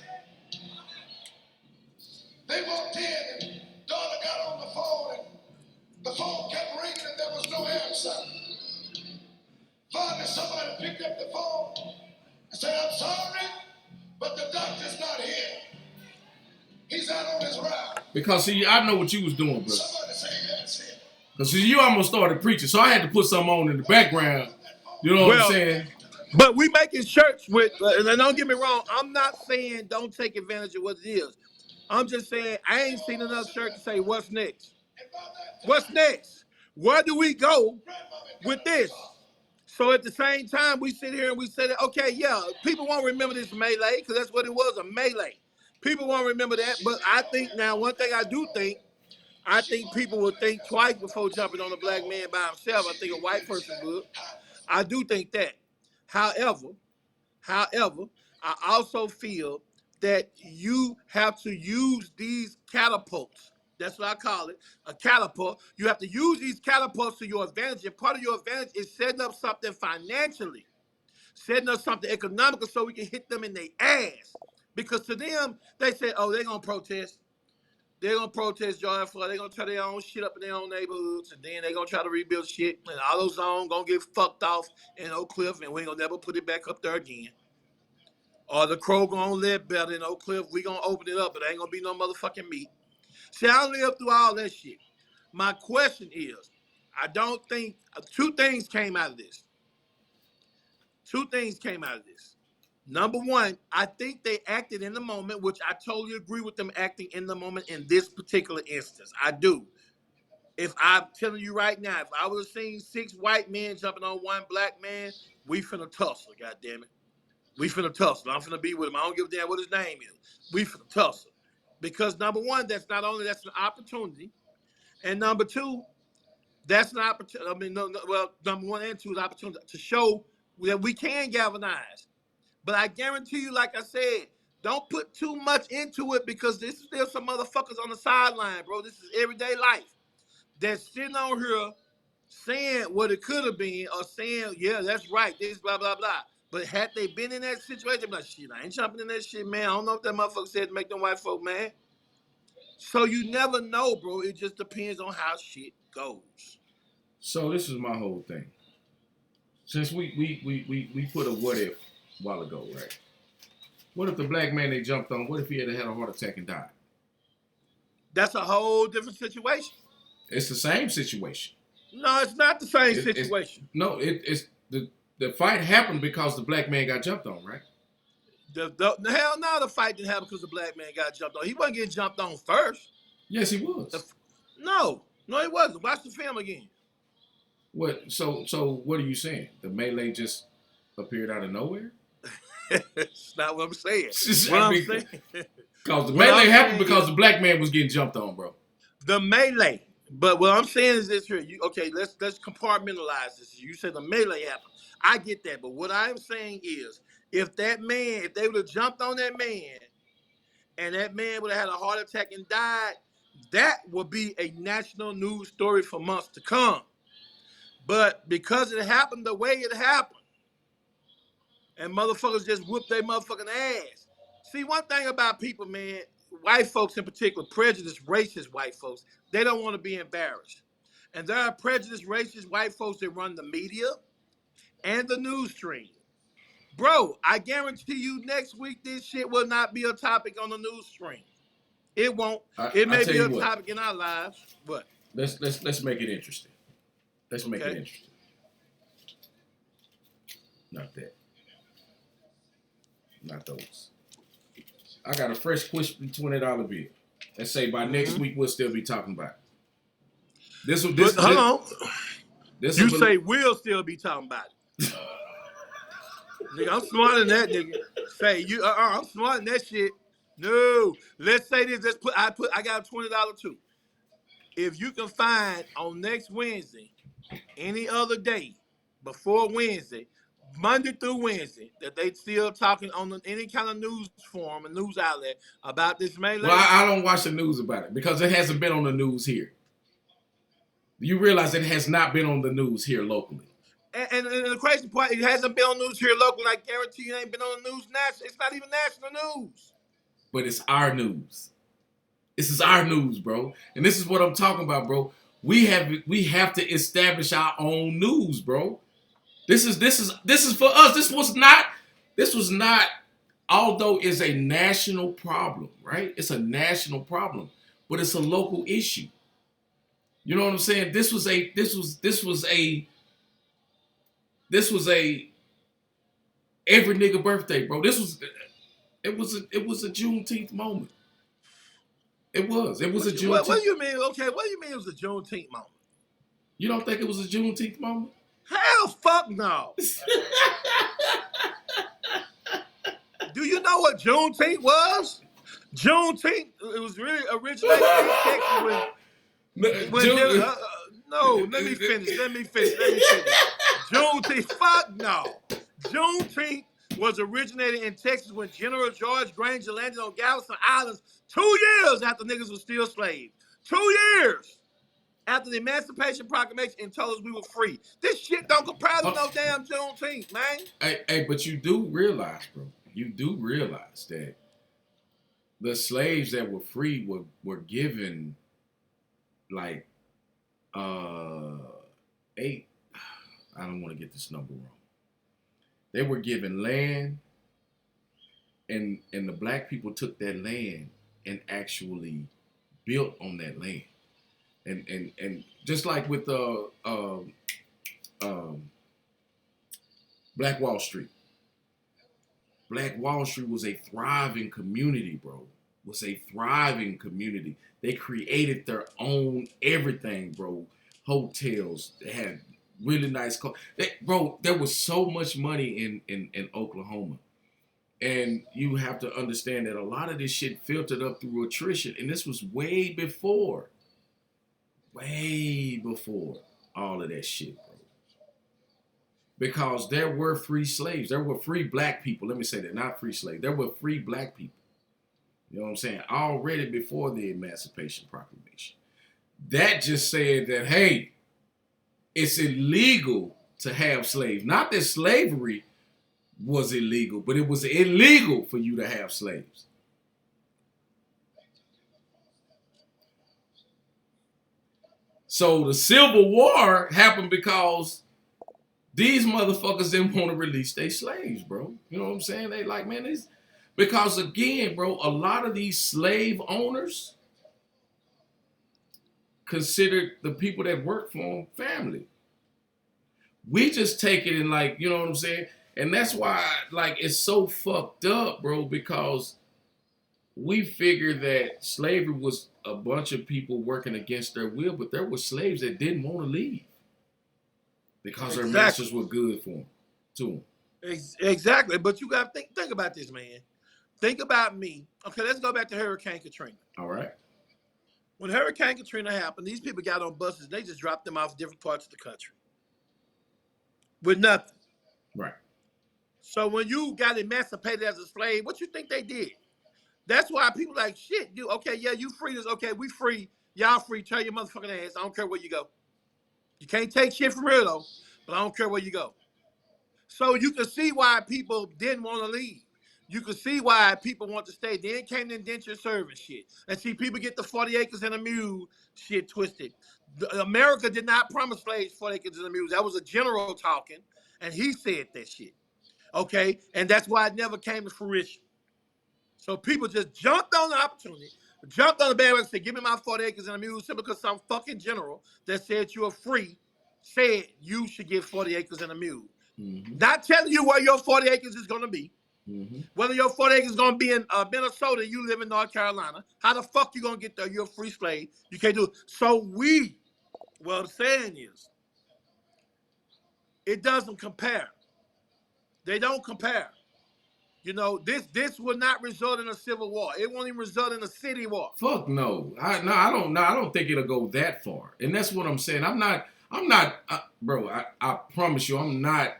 They walked in, and daughter got on the phone, and the phone kept ringing, and there was no answer. Finally, somebody picked up the phone and said, "I'm sorry, but the doctor's not here. He's out on his route." Because, see, I know what you was doing, bro. Somebody say that's it. Because, see, you almost started preaching, so I had to put something on in the background. You know what I'm saying? But we making church with, and don't get me wrong, I'm not saying don't take advantage of what it is. I'm just saying I ain't seen enough church to say, what's next? What's next? Where do we go with this? So at the same time, we sit here and we say, okay, yeah, people won't remember this melee, because that's what it was, a melee. People won't remember that, but I think now, one thing I think people will think twice before jumping on a black man by himself. I think a white person would. I do think that. However, I also feel that you have to use these catapults. That's what I call it, a catapult. You have to use these catapults to your advantage. And part of your advantage is setting up something financially, setting up something economical so we can hit them in their ass. Because to them, they say, oh, they're going to protest. They're going to protest Georgia Floyd. They're going to try their own shit up in their own neighborhoods. And then they're going to try to rebuild shit. And all those zones going to get fucked off in Oak Cliff. And we ain't going to never put it back up there again. Or the crow going to live better in Oak Cliff. We going to open it up. But there ain't going to be no motherfucking meat. See, I lived through all that shit. My question is, I don't think, two things came out of this. Number one, I think they acted in the moment, which I totally agree with them acting in the moment in this particular instance. I do. If I'm telling you right now, if I would have seen 6 white men jumping on 1 black man, we finna tussle, goddammit. We finna tussle. I'm finna be with him. I don't give a damn what his name is. We finna tussle. Because number one, that's an opportunity. And number two, that's an opportunity. I mean, number one and two is opportunity to show that we can galvanize. But I guarantee you, like I said, don't put too much into it, because there's still some motherfuckers on the sideline, bro. This is everyday life. That's sitting on here saying what it could have been, or saying, yeah, that's right, this, blah, blah, blah. But had they been in that situation, they'd be like, shit, I ain't jumping in that shit, man. I don't know what that motherfucker said to make them white folk mad. So you never know, bro. It just depends on how shit goes. So this is my whole thing. Since we put a what if a while ago, right? What if the black man they jumped on, what if he had a heart attack and died? That's a whole different situation. It's the same situation. No, it's not the same situation. It's the fight happened because the black man got jumped on, right? The hell no, the fight didn't happen because the black man got jumped on. He wasn't getting jumped on first. Yes, he was. No, he wasn't. Watch the film again. What? So what are you saying? The melee just appeared out of nowhere? That's not what I'm saying. What I I'm mean, saying, because the what melee I'm happened saying because is the black man was getting jumped on, bro. the melee. But what I'm saying is this here. Okay, let's compartmentalize this. You said the melee happened. I get that. But what I'm saying is, if they would have jumped on that man, and that man would have had a heart attack and died, that would be a national news story for months to come. But because it happened the way it happened, and motherfuckers just whooped their motherfucking ass. See, one thing about people, man, white folks in particular, prejudiced, racist white folks, they don't want to be embarrassed. And there are prejudiced, racist white folks that run the media and the news stream. Bro, I guarantee you next week this shit will not be a topic on the news stream. It won't. It I may tell be you a what. topic in our lives, but Let's make it interesting. Let's make it okay. interesting. Not that. Not those. I got a fresh crispy $20 bill. Let's say by next week we'll still be talking about it. Hold on. This You say we'll still be talking about it. Nigga, I'm smarter than that, nigga. Say you I'm smarter than that shit. No. Let's say this. I got a $20 too. If you can find on next Wednesday, any other day before Wednesday, Monday through Wednesday, that they still talking on any kind of news forum and news outlet about this melee. Well, I don't watch the news about it because it hasn't been on the news here. You realize it has not been on the news here locally. And the crazy part, it hasn't been on news here locally. I guarantee you it ain't been on the news national. It's not even national news. But it's our news. This is our news, bro. And this is what I'm talking about, bro. We have to establish our own news, bro. This is for us. This was not, although it's a national problem, right? It's a national problem, but it's a local issue. You know what I'm saying? This was a every nigga birthday, bro. It was a Juneteenth moment. It was a Juneteenth. What do you mean? Okay, what do you mean it was a Juneteenth moment? You don't think it was a Juneteenth moment? Hell, fuck no. Do you know what Juneteenth was? Juneteenth, it was really originated in Texas no, let me finish. Juneteenth, fuck no. Juneteenth was originated in Texas when General George Granger landed on Galveston Islands 2 years after niggas were still slaves. 2 years after the Emancipation Proclamation and told us we were free. This shit don't compare to no damn Juneteenth, man. Hey, but you do realize, bro, that the slaves that were free were given like eight, I don't want to get this number wrong. They were given land, and the black people took that land and actually built on that land. And just like with Black Wall Street. Black Wall Street was a thriving community, bro. Was a thriving community. They created their own everything, bro. Hotels. They had really nice cars. Bro, there was so much money in Oklahoma. And you have to understand that a lot of this shit filtered up through attrition. And this was way before all of that shit, bro. Because there were free slaves. There were free black people. Let me say that, not free slaves. There were free black people. You know what I'm saying? Already before the Emancipation Proclamation. That just said that, hey, it's illegal to have slaves. Not that slavery was illegal, but it was illegal for you to have slaves. So the Civil War happened because these motherfuckers didn't want to release their slaves, bro. You know what I'm saying? They like, man, because again, bro, a lot of these slave owners considered the people that work for them family. We just take it and like, you know what I'm saying? And that's why, like, it's so fucked up, bro, because we figured that slavery was a bunch of people working against their will, but there were slaves that didn't want to leave because their Exactly. masters were good for them, to them. Exactly. But you got to think about this, man. Think about me. Okay, let's go back to Hurricane Katrina. All right. When Hurricane Katrina happened, these people got on buses. They just dropped them off different parts of the country with nothing. Right. So when you got emancipated as a slave, what you think they did? That's why people like, shit, you, okay, yeah, you free us. Okay, we free. Y'all free. Turn your motherfucking ass. I don't care where you go. You can't take shit from here, though, but I don't care where you go. So you can see why people didn't want to leave. You can see why people want to stay. Then came the indentured service shit. And see, people get the 40 acres and a mule shit twisted. America did not promise slaves 40 acres and a mule. That was a general talking, and he said that shit. Okay? And that's why it never came to fruition. So people just jumped on the opportunity, jumped on the bandwagon and said, give me my 40 acres and a mule simply because some fucking general that said you are free said you should get 40 acres and a mule. Mm-hmm. Not telling you where your 40 acres is going to be. Mm-hmm. Whether your 40 acres is going to be in Minnesota and you live in North Carolina. How the fuck you going to get there? You're a free slave. You can't do it. So what I'm saying is, it doesn't compare. They don't compare. You know, this will not result in a civil war. It won't even result in a city war. Fuck no. I don't think it'll go that far. And that's what I'm saying. I'm not, bro, I promise you, I'm not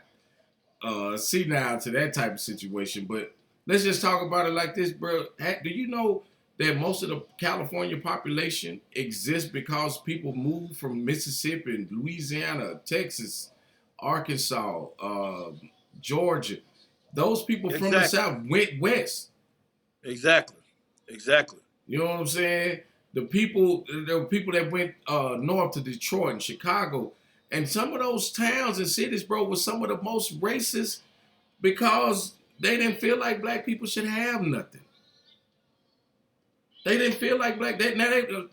senile to that type of situation. But let's just talk about it like this, bro. Do you know that most of the California population exists because people moved from Mississippi, Louisiana, Texas, Arkansas, Georgia? Those people from the South went west. Exactly. You know what I'm saying? There were people that went north to Detroit and Chicago. And some of those towns and cities, bro, were some of the most racist because they didn't feel like black people should have nothing. They didn't feel like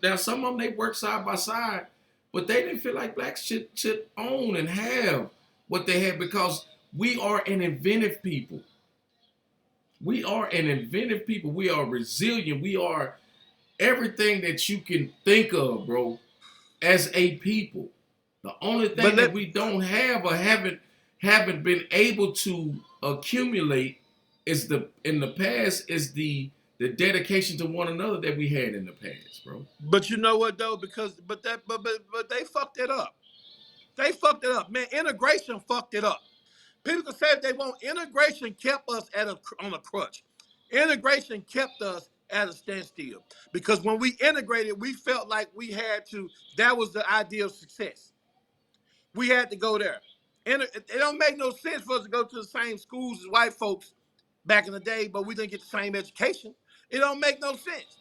now some of them, they work side by side, but they didn't feel like blacks should own and have what they had because we are an inventive people. We are an inventive people. We are resilient. We are everything that you can think of, bro, as a people. The only thing that we don't have or haven't been able to accumulate is in the past is the dedication to one another that we had in the past, bro. But you know what though? But they fucked it up. They fucked it up, man. Integration fucked it up. People can say if they want. Integration kept us on a crutch. Integration kept us at a standstill because when we integrated, we felt like we had to. That was the idea of success. We had to go there. And it don't make no sense for us to go to the same schools as white folks back in the day, but we didn't get the same education. It don't make no sense.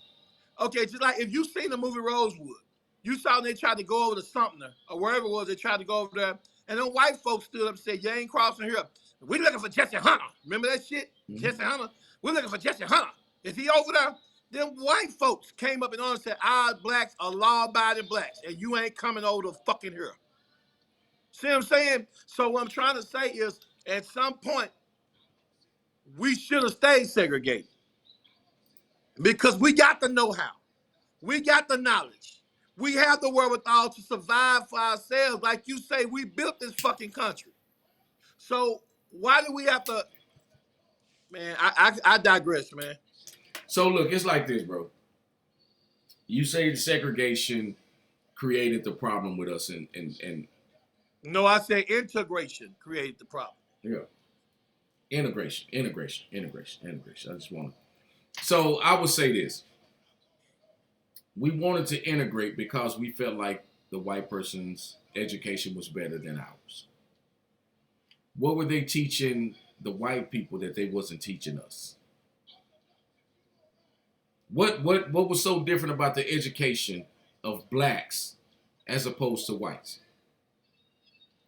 Okay, just like if you seen the movie Rosewood, you saw they tried to go over to Sumter or wherever it was, they tried to go over there, and then white folks stood up and said, "You ain't crossing here. We looking for Jesse Hunter. Remember that shit? Mm-hmm. Jesse Hunter. We're looking for Jesse Hunter. Is he over there?" Then white folks came up and said, "Our blacks are law-abiding blacks, and you ain't coming over to fucking here." See what I'm saying? So what I'm trying to say is, at some point, we should have stayed segregated because we got the know-how. We got the knowledge. We have the wherewithal to survive for ourselves. Like you say, we built this fucking country. So why do we have to? Man, I digress, man. So look, it's like this, bro. You say the segregation created the problem with us, and no, I say integration created the problem. Yeah, integration. I just want to. So I would say this. We wanted to integrate because we felt like the white person's education was better than ours. What were they teaching the white people that they wasn't teaching us? What was so different about the education of blacks as opposed to whites?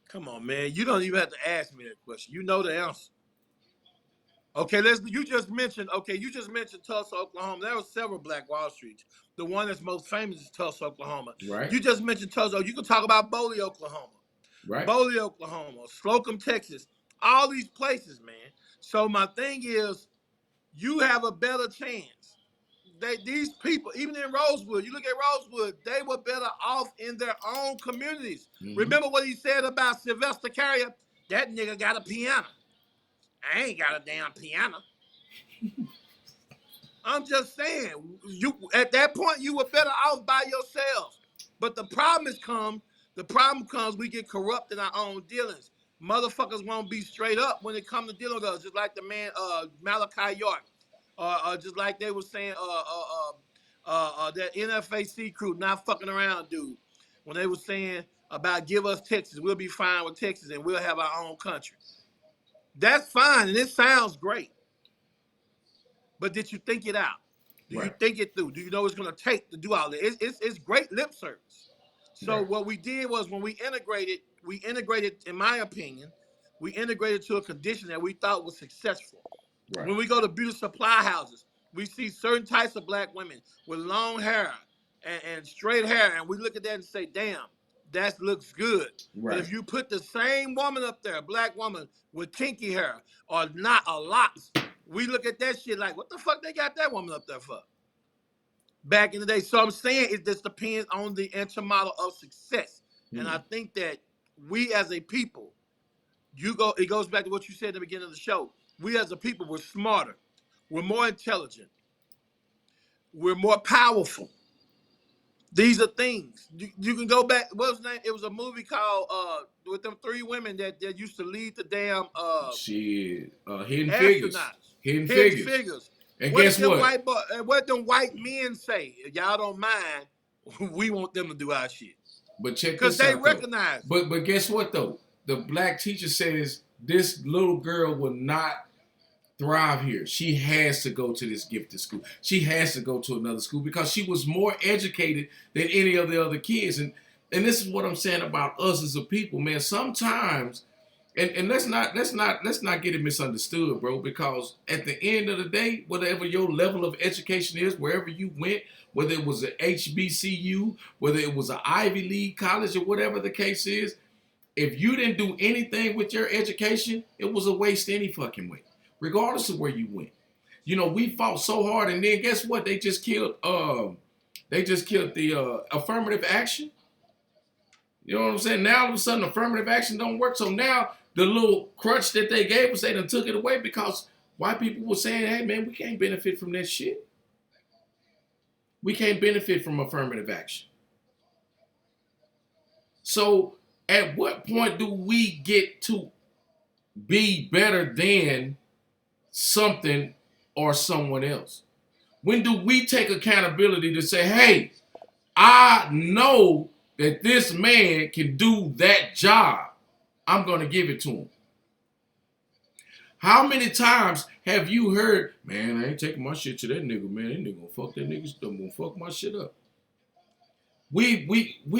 Come on, man. You don't even have to ask me that question. You know the answer. Okay, you just mentioned Tulsa, Oklahoma. There were several Black Wall Streets. The one that's most famous is Tulsa, Oklahoma. Right. You just mentioned Tulsa. You can talk about Boley, Oklahoma. Right. Boley, Oklahoma. Slocum, Texas. All these places, man. So my thing is, you have a better chance. these people, even in Rosewood, you look at Rosewood, they were better off in their own communities. Mm-hmm. Remember what he said about Sylvester Carrier? That nigga got a piano. I ain't got a damn piano. I'm just saying, you at that point you were better off by yourselves. But the problem comes we get corrupt in our own dealings. Motherfuckers won't be straight up when it comes to dealing with us, just like the man Malachi York, just like they were saying that NFAC crew not fucking around, dude. When they were saying about give us Texas, we'll be fine with Texas and we'll have our own country. That's fine and it sounds great. But did you think it out? Do you think it through? Do you know what it's going to take to do all that? It's great lip service. So what we did was when we integrated, in my opinion, we integrated to a condition that we thought was successful. Right. When we go to beauty supply houses, we see certain types of black women with long hair and straight hair, and we look at that and say, damn, that looks good. Right. But if you put the same woman up there, a black woman with kinky hair or not a locks, we look at that shit like, what the fuck they got that woman up there for? Back in the day. So I'm saying it just depends on the intermodel of success. And I think that we as a people, it goes back to what you said at the beginning of the show. We as a people, we're smarter. We're more intelligent. We're more powerful. These are things. You can go back. What was the name? It was a movie called with them three women that used to lead the damn Hidden Figures. Hidden Figures. And what guess what? What them white men say? If y'all don't mind, we want them to do our shit. But check this out. Because they recognize. But guess what though? The black teacher says this little girl will not thrive here. She has to go to this gifted school. She has to go to another school because she was more educated than any of the other kids. And this is what I'm saying about us as a people, man. Sometimes, and let's not get it misunderstood, bro. Because at the end of the day, whatever your level of education is, wherever you went, whether it was an HBCU, whether it was an Ivy League college, or whatever the case is, if you didn't do anything with your education, it was a waste any fucking way, regardless of where you went. You know, we fought so hard, and then guess what? They just killed the affirmative action. You know what I'm saying? Now all of a sudden affirmative action don't work. So now the little crutch that they gave us, they done took it away because white people were saying, hey man, we can't benefit from that shit. We can't benefit from affirmative action. So at what point do we get to be better than something or someone else? When do we take accountability to say, hey, I know that this man can do that job. I'm going to give it to him. How many times have you heard, man, I ain't taking my shit to that nigga, man. That nigga gonna fuck that nigga, gonna fuck my shit up. We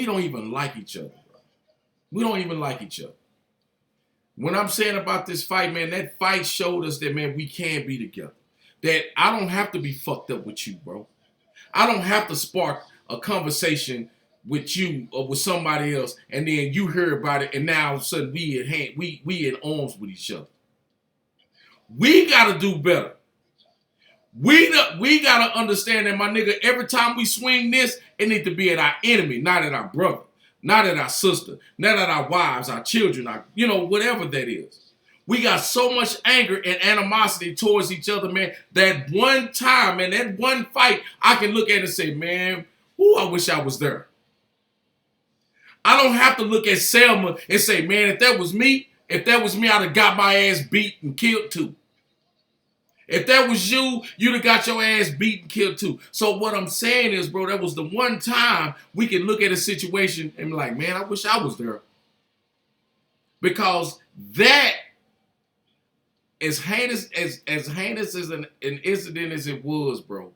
don't even like each other, bro. We don't even like each other. When I'm saying about this fight, man, that fight showed us that, man, we can be together. That I don't have to be fucked up with you, bro. I don't have to spark a conversation with you or with somebody else, and then you hear about it, and now all of a sudden we in arms with each other. We gotta do better. We gotta understand that, my nigga, every time we swing this, it need to be at our enemy, not at our brother, not at our sister, not at our wives, our children, our, whatever that is. We got so much anger and animosity towards each other, man. That one time, man, that one fight, I can look at it and say, man, I wish I was there. I don't have to look at Selma and say, man, if that was me, I'd have got my ass beat and killed too. If that was you, you'd have got your ass beat and killed too. So what I'm saying is, bro, that was the one time we can look at a situation and be like, man, I wish I was there. Because that, as heinous as an incident as it was, bro,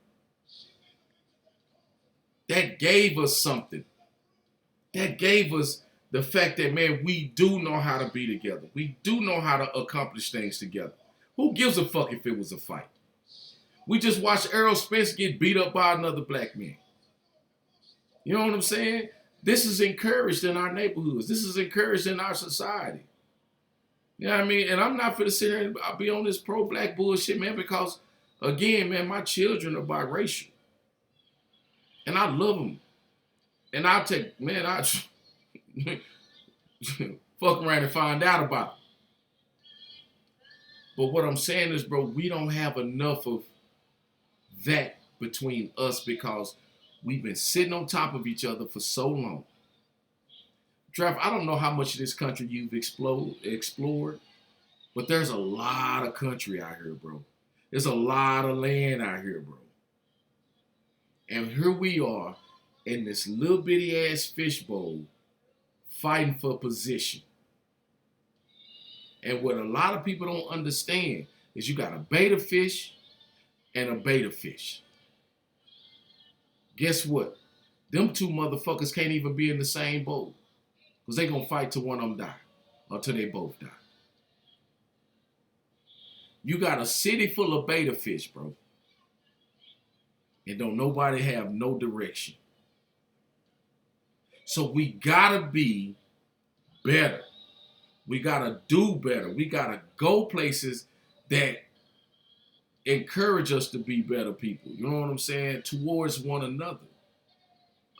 that gave us something. That gave us the fact that, man, we do know how to be together. We do know how to accomplish things together. Who gives a fuck if it was a fight? We just watched Errol Spence get beat up by another black man. You know what I'm saying? This is encouraged in our neighborhoods. This is encouraged in our society. You know what I mean? And I'm not finna sit here and be on this pro-black bullshit, man, because, again, man, my children are biracial. And I love them. And I'll take, man, I fuck around and find out about it. But what I'm saying is, bro, we don't have enough of that between us because we've been sitting on top of each other for so long. Draft, I don't know how much of this country you've explored, but there's a lot of country out here, bro. There's a lot of land out here, bro. And here we are in this little bitty ass fishbowl fighting for position. And what a lot of people don't understand is you got a beta fish and a beta fish. Guess what? Them two motherfuckers can't even be in the same boat. Because they gonna fight till one of them die. Or till they both die. You got a city full of beta fish, bro. And don't nobody have no direction. So we gotta be better. We gotta do better. We gotta go places that encourage us to be better people. You know what I'm saying? Towards one another.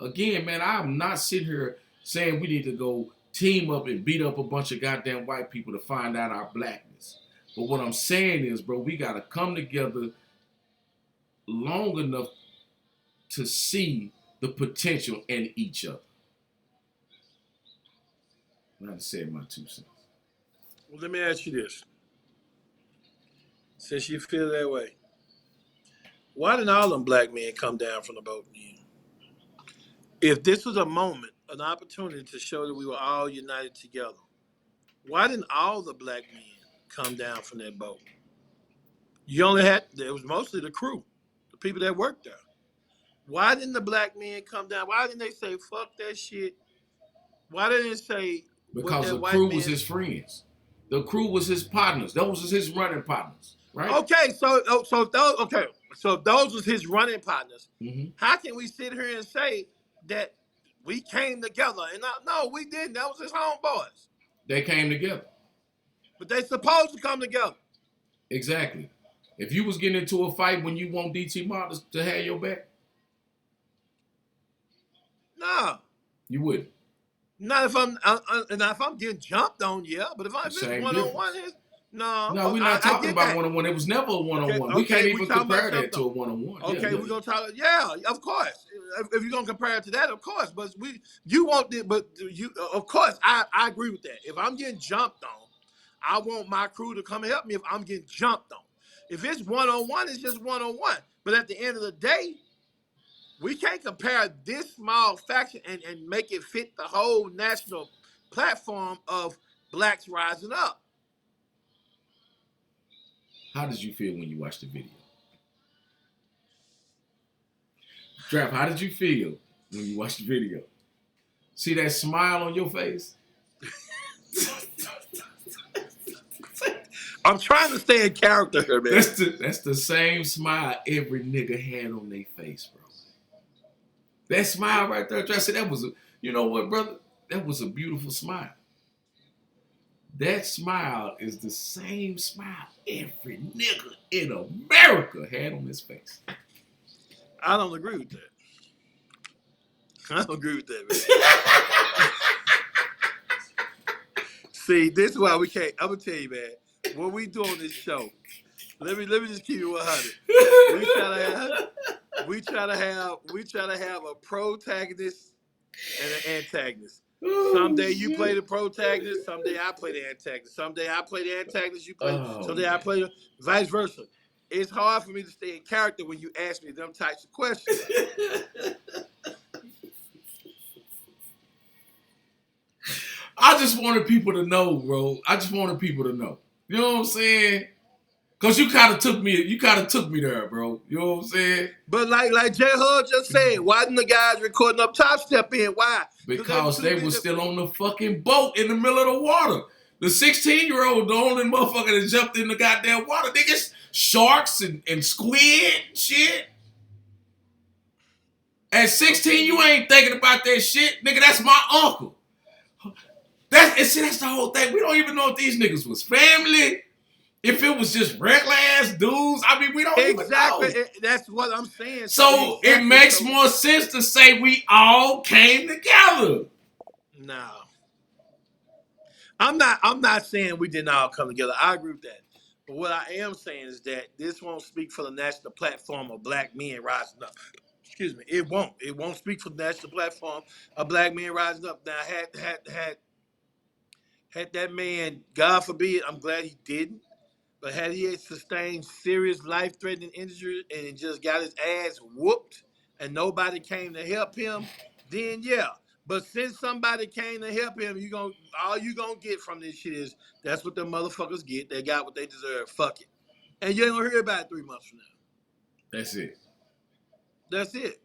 Again, man, I'm not sitting here saying we need to go team up and beat up a bunch of goddamn white people to find out our blackness. But what I'm saying is, bro, we gotta come together long enough to see the potential in each other. I just said my 2 cents. Well, let me ask you this. Since you feel that way, why didn't all them black men come down from the boat then? If this was a moment, an opportunity to show that we were all united together, why didn't all the black men come down from that boat? You only had, it was mostly the crew, the people that worked there. Why didn't the black men come down? Why didn't they say, fuck that shit? Why didn't they say, because the crew was his friends. The crew was his partners. Those was his running partners, right? Okay, so if those was his running partners, how can we sit here and say that we came together? And no, we didn't. That was his homeboys. They came together. But they supposed to come together. Exactly. If you was getting into a fight when you want DT Martin to have your back, nah, you wouldn't. Not if I'm getting jumped on, yeah. But if it's one-on-one, no, we're not talking about one-on-one. It was never a one-on-one. We can't even compare that to a one-on-one. Okay, we're gonna talk. Yeah, of course. If you're gonna compare it to that, of course. But you want it. But you, of course, I agree with that. If I'm getting jumped on, I want my crew to come help me. If I'm getting jumped on, if it's one-on-one, it's just one-on-one. But at the end of the day, we can't compare this small faction and make it fit the whole national platform of blacks rising up. How did you feel when you watched the video? Draft, how did you feel when you watched the video? See that smile on your face? I'm trying to stay in character here, man. That's the same smile every nigga had on their face, bro. That smile right there, I said that was you know what, brother? That was a beautiful smile. That smile is the same smile every nigga in America had on his face. I don't agree with that. I don't agree with that, man. See, this is why we can't. I'm gonna tell you, man. What we do on this show, let me just keep it 100. We try to have a protagonist and an antagonist. Someday you play the protagonist, someday I play the antagonist. Someday I play the antagonist, you play. Someday I play the vice versa. It's hard for me to stay in character when you ask me them types of questions. I just wanted people to know, bro. I just wanted people to know. You know what I'm saying? Cause you kind of took me there, bro. You know what I'm saying? But like J Hud just said, why didn't the guys recording up top step in? Why? Because they were still on the fucking boat in the middle of the water. The 16-year-old, the only motherfucker that jumped in the goddamn water. Niggas, sharks and squid and shit. At 16, you ain't thinking about that shit. Nigga, that's my uncle. That's the whole thing. We don't even know if these niggas was family. If it was just regular ass dudes, I mean, we don't even know. That's what I'm saying. So it makes more sense to say we all came together. No. I'm not saying we didn't all come together. I agree with that. But what I am saying is that this won't speak for the national platform of black men rising up. Excuse me. It won't. It won't speak for the national platform of black men rising up. Now had that man, God forbid, I'm glad he didn't. But had he had sustained serious life-threatening injury and just got his ass whooped and nobody came to help him, then yeah. But since somebody came to help him, all you gonna get from this shit is that's what the motherfuckers get. They got what they deserve. Fuck it. And you ain't gonna hear about it 3 months from now. That's it. That's it.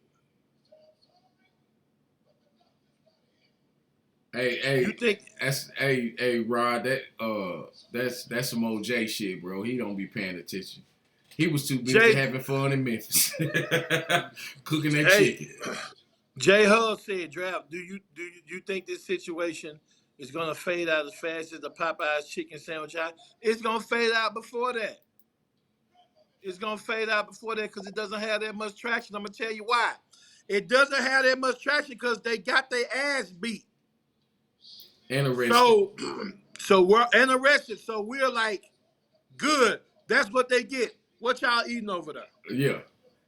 Hey, You think hey, Rod, that's some OJ shit, bro. He don't be paying attention. He was too busy having fun in Memphis, cooking that chicken. Jay Hull said, "Draft, do you think this situation is gonna fade out as fast as the Popeyes chicken sandwich? It's gonna fade out before that. It's gonna fade out before that because it doesn't have that much traction. I'm gonna tell you why. It doesn't have that much traction because they got their ass beat and arrested. So arrested. So we're like, good. That's what they get. What y'all eating over there? Yeah.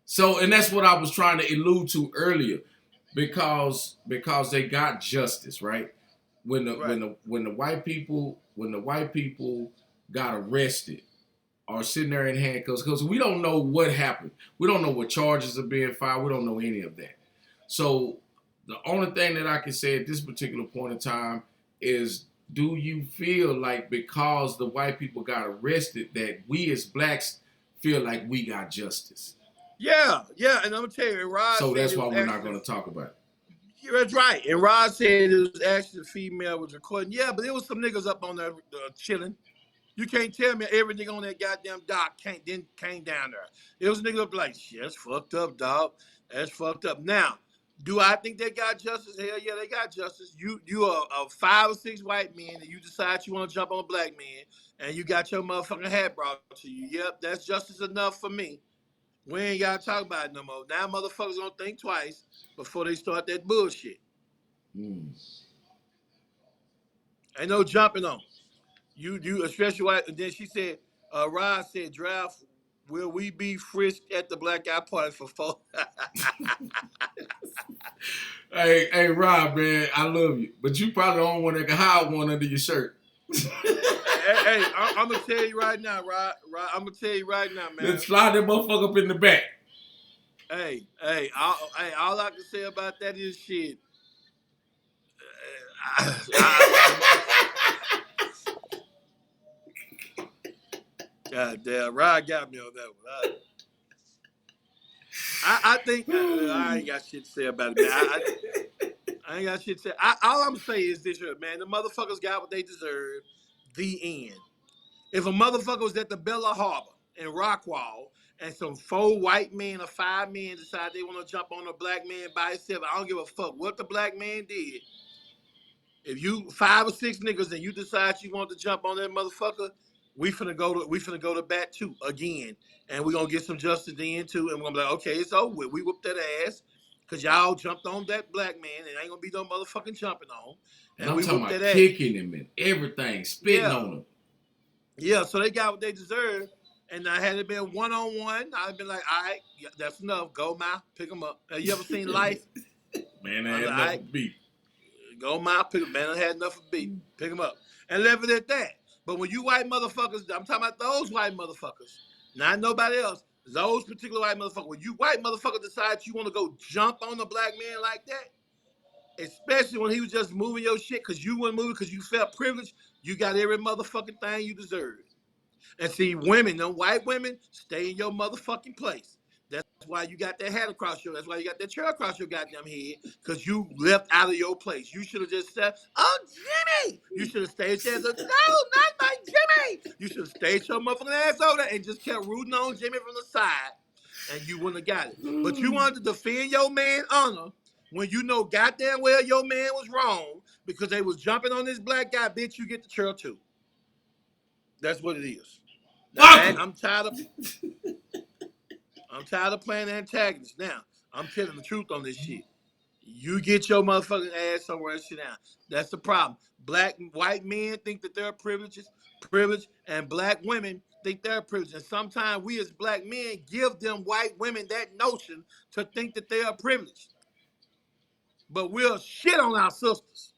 So, and that's what I was trying to allude to earlier, because they got justice, right? When the white people got arrested or sitting there in handcuffs, because we don't know what happened. We don't know what charges are being filed. We don't know any of that. So the only thing that I can say at this particular point in time is, do you feel like because the white people got arrested that we as blacks feel like we got justice? Yeah, and I'm gonna tell you, Rod. So that's why we're not gonna talk about it. Yeah, that's right. And Rod said it was actually the female was recording. Yeah, but there was some niggas up on there chilling. You can't tell me every nigga on that goddamn dock came down there. There was niggas up like, shit, that's fucked up, dog. That's fucked up. Now, do I think they got justice? Hell yeah, they got justice. You are 5 or 6 white men and you decide you want to jump on a black man and you got your motherfucking hat brought to you. Yep, that's justice enough for me. We ain't gotta talk about it no more. Now motherfuckers gonna think twice before they start that bullshit. Ain't no jumping on. You especially white. And then she said, Rod said, draft, will we be frisked at the Black Guy Party for 4? Hey, Rob, man, I love you, but you probably the only one that can hide one under your shirt. hey, I'm gonna tell you right now, Rod. I'm gonna tell you right now, man. Let's slide that motherfucker up in the back. Hey, all I can say about that is shit. God damn, Rod got me on that one. I think I ain't got shit to say about it, man. I ain't got shit to say. All I'm saying is this here, man. The motherfuckers got what they deserve. The end. If a motherfucker was at the Bella Harbor in Rockwall and some 4 white men or 5 men decide they want to jump on a black man by himself, I don't give a fuck what the black man did. If you 5 or 6 niggas and you decide you want to jump on that motherfucker, we finna go to bat too again, and we gonna get some justice then too, and we're gonna be like, okay, it's over with. We whooped that ass because y'all jumped on that black man, and ain't gonna be no motherfucking jumping on. And I'm talking about kicking him and everything, spitting on him. Yeah, so they got what they deserve. And I had it been one-on-one, I'd been like, all right, yeah, that's enough. Go, Ma, pick them up. Have you ever seen Life? Man, I had enough of beat. Go, Ma, pick them. Man, I had enough of beat. Pick them up. And left it at that. But when you white motherfuckers, I'm talking about those white motherfuckers, not nobody else. Those particular white motherfuckers. When you white motherfuckers decide you want to go jump on a black man like that, especially when he was just moving your shit because you weren't moving because you felt privileged, you got every motherfucking thing you deserved. And see, women, them white women, stay in your motherfucking place. That's why you got that hat across your, that's why you got that chair across your goddamn head, because you left out of your place. You should have just said, oh, Jimmy. You should have stayed there and said, no, not my Jimmy. You should have stayed your motherfucking ass over there and just kept rooting on Jimmy from the side, and you wouldn't have got it. But you wanted to defend your man honor when you know goddamn well your man was wrong because they was jumping on this black guy, bitch, you get the chair too. That's what it is. Fuck him. I'm tired of playing antagonist. Now, I'm telling the truth on this shit. You get your motherfucking ass somewhere and sit down. That's the problem. White men think that they're privileged, and black women think they're privileged. And sometimes we as black men give them white women that notion to think that they are privileged. But we'll shit on our sisters.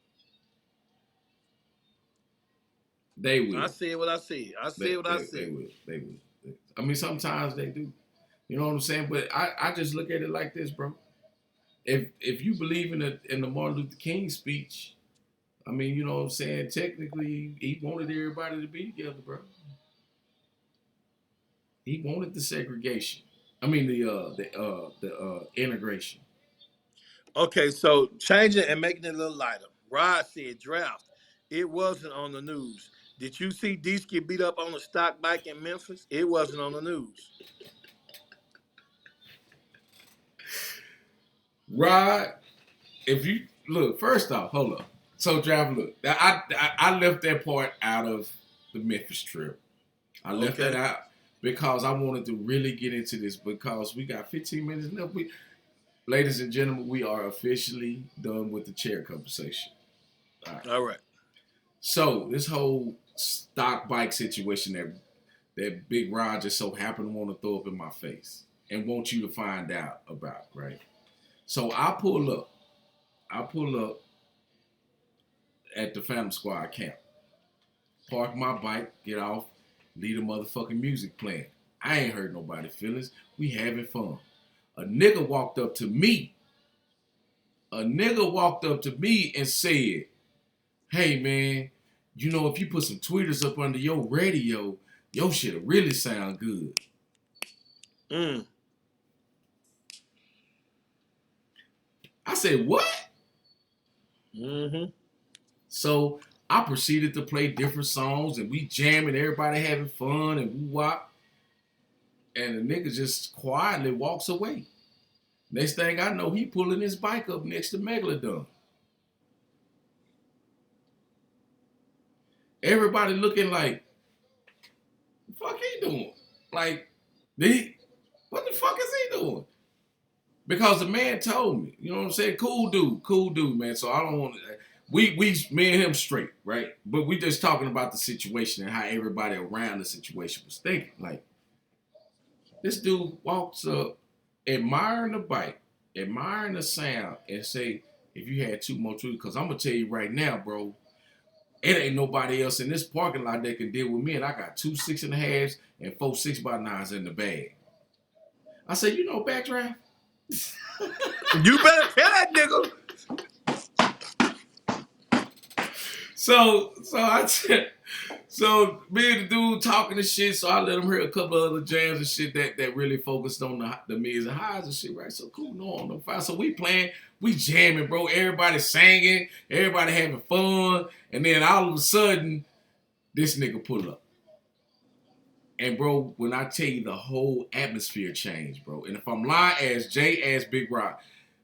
They will. I said what I said. They will. They will. I mean, sometimes they do. You know what I'm saying? But I just look at it like this, bro. If you believe in the Martin Luther King speech, I mean, you know what I'm saying? Technically, he wanted everybody to be together, bro. He wanted the segregation. I mean, the integration. Okay, so changing and making it a little lighter. Rod said draft. It wasn't on the news. Did you see Dees get beat up on a stock bike in Memphis? It wasn't on the news. Rod, if you look, first off, hold up. So, Draft, look, I left that part out of the Memphis trip. I left that out because I wanted to really get into this because we got 15 minutes left. Ladies and gentlemen, we are officially done with the chair conversation. All right. So this whole stock bike situation that Big Rod just so happened to want to throw up in my face and want you to find out about, right? So I pull up at the Phantom Squad camp, park my bike, get off, leave the motherfucking music playing. I ain't hurt nobody's feelings. We having fun. A nigga walked up to me and said, hey man, you know, if you put some tweeters up under your radio, your shit'll really sound good. I said, what? Mm-hmm. So I proceeded to play different songs and we jamming, everybody having fun and woo-wop. And the nigga just quietly walks away. Next thing I know, he pulling his bike up next to Megalodon. Everybody looking like, what the fuck he doing? Like, what the fuck is he doing? Because the man told me, you know what I'm saying? Cool dude, man. So I don't want to, me and him straight, right? But we just talking about the situation and how everybody around the situation was thinking. Like, this dude walks up, admiring the bike, admiring the sound, and say, if you had two more tweets, because I'm going to tell you right now, bro, it ain't nobody else in this parking lot that can deal with me, and I got 2 6.5s and 4 6x9s in the bag. I said, you know Backdraft? You better tell that nigga. So me and the dude talking and shit, so I let him hear a couple of other jams and shit that really focused on the mids and highs and shit, right? So cool, no fire. So we playing, we jamming, bro. Everybody singing, everybody having fun, and then all of a sudden, this nigga pull up. And bro, when I tell you the whole atmosphere changed, bro. And if I'm lying, ask Jay, ask Big Rock.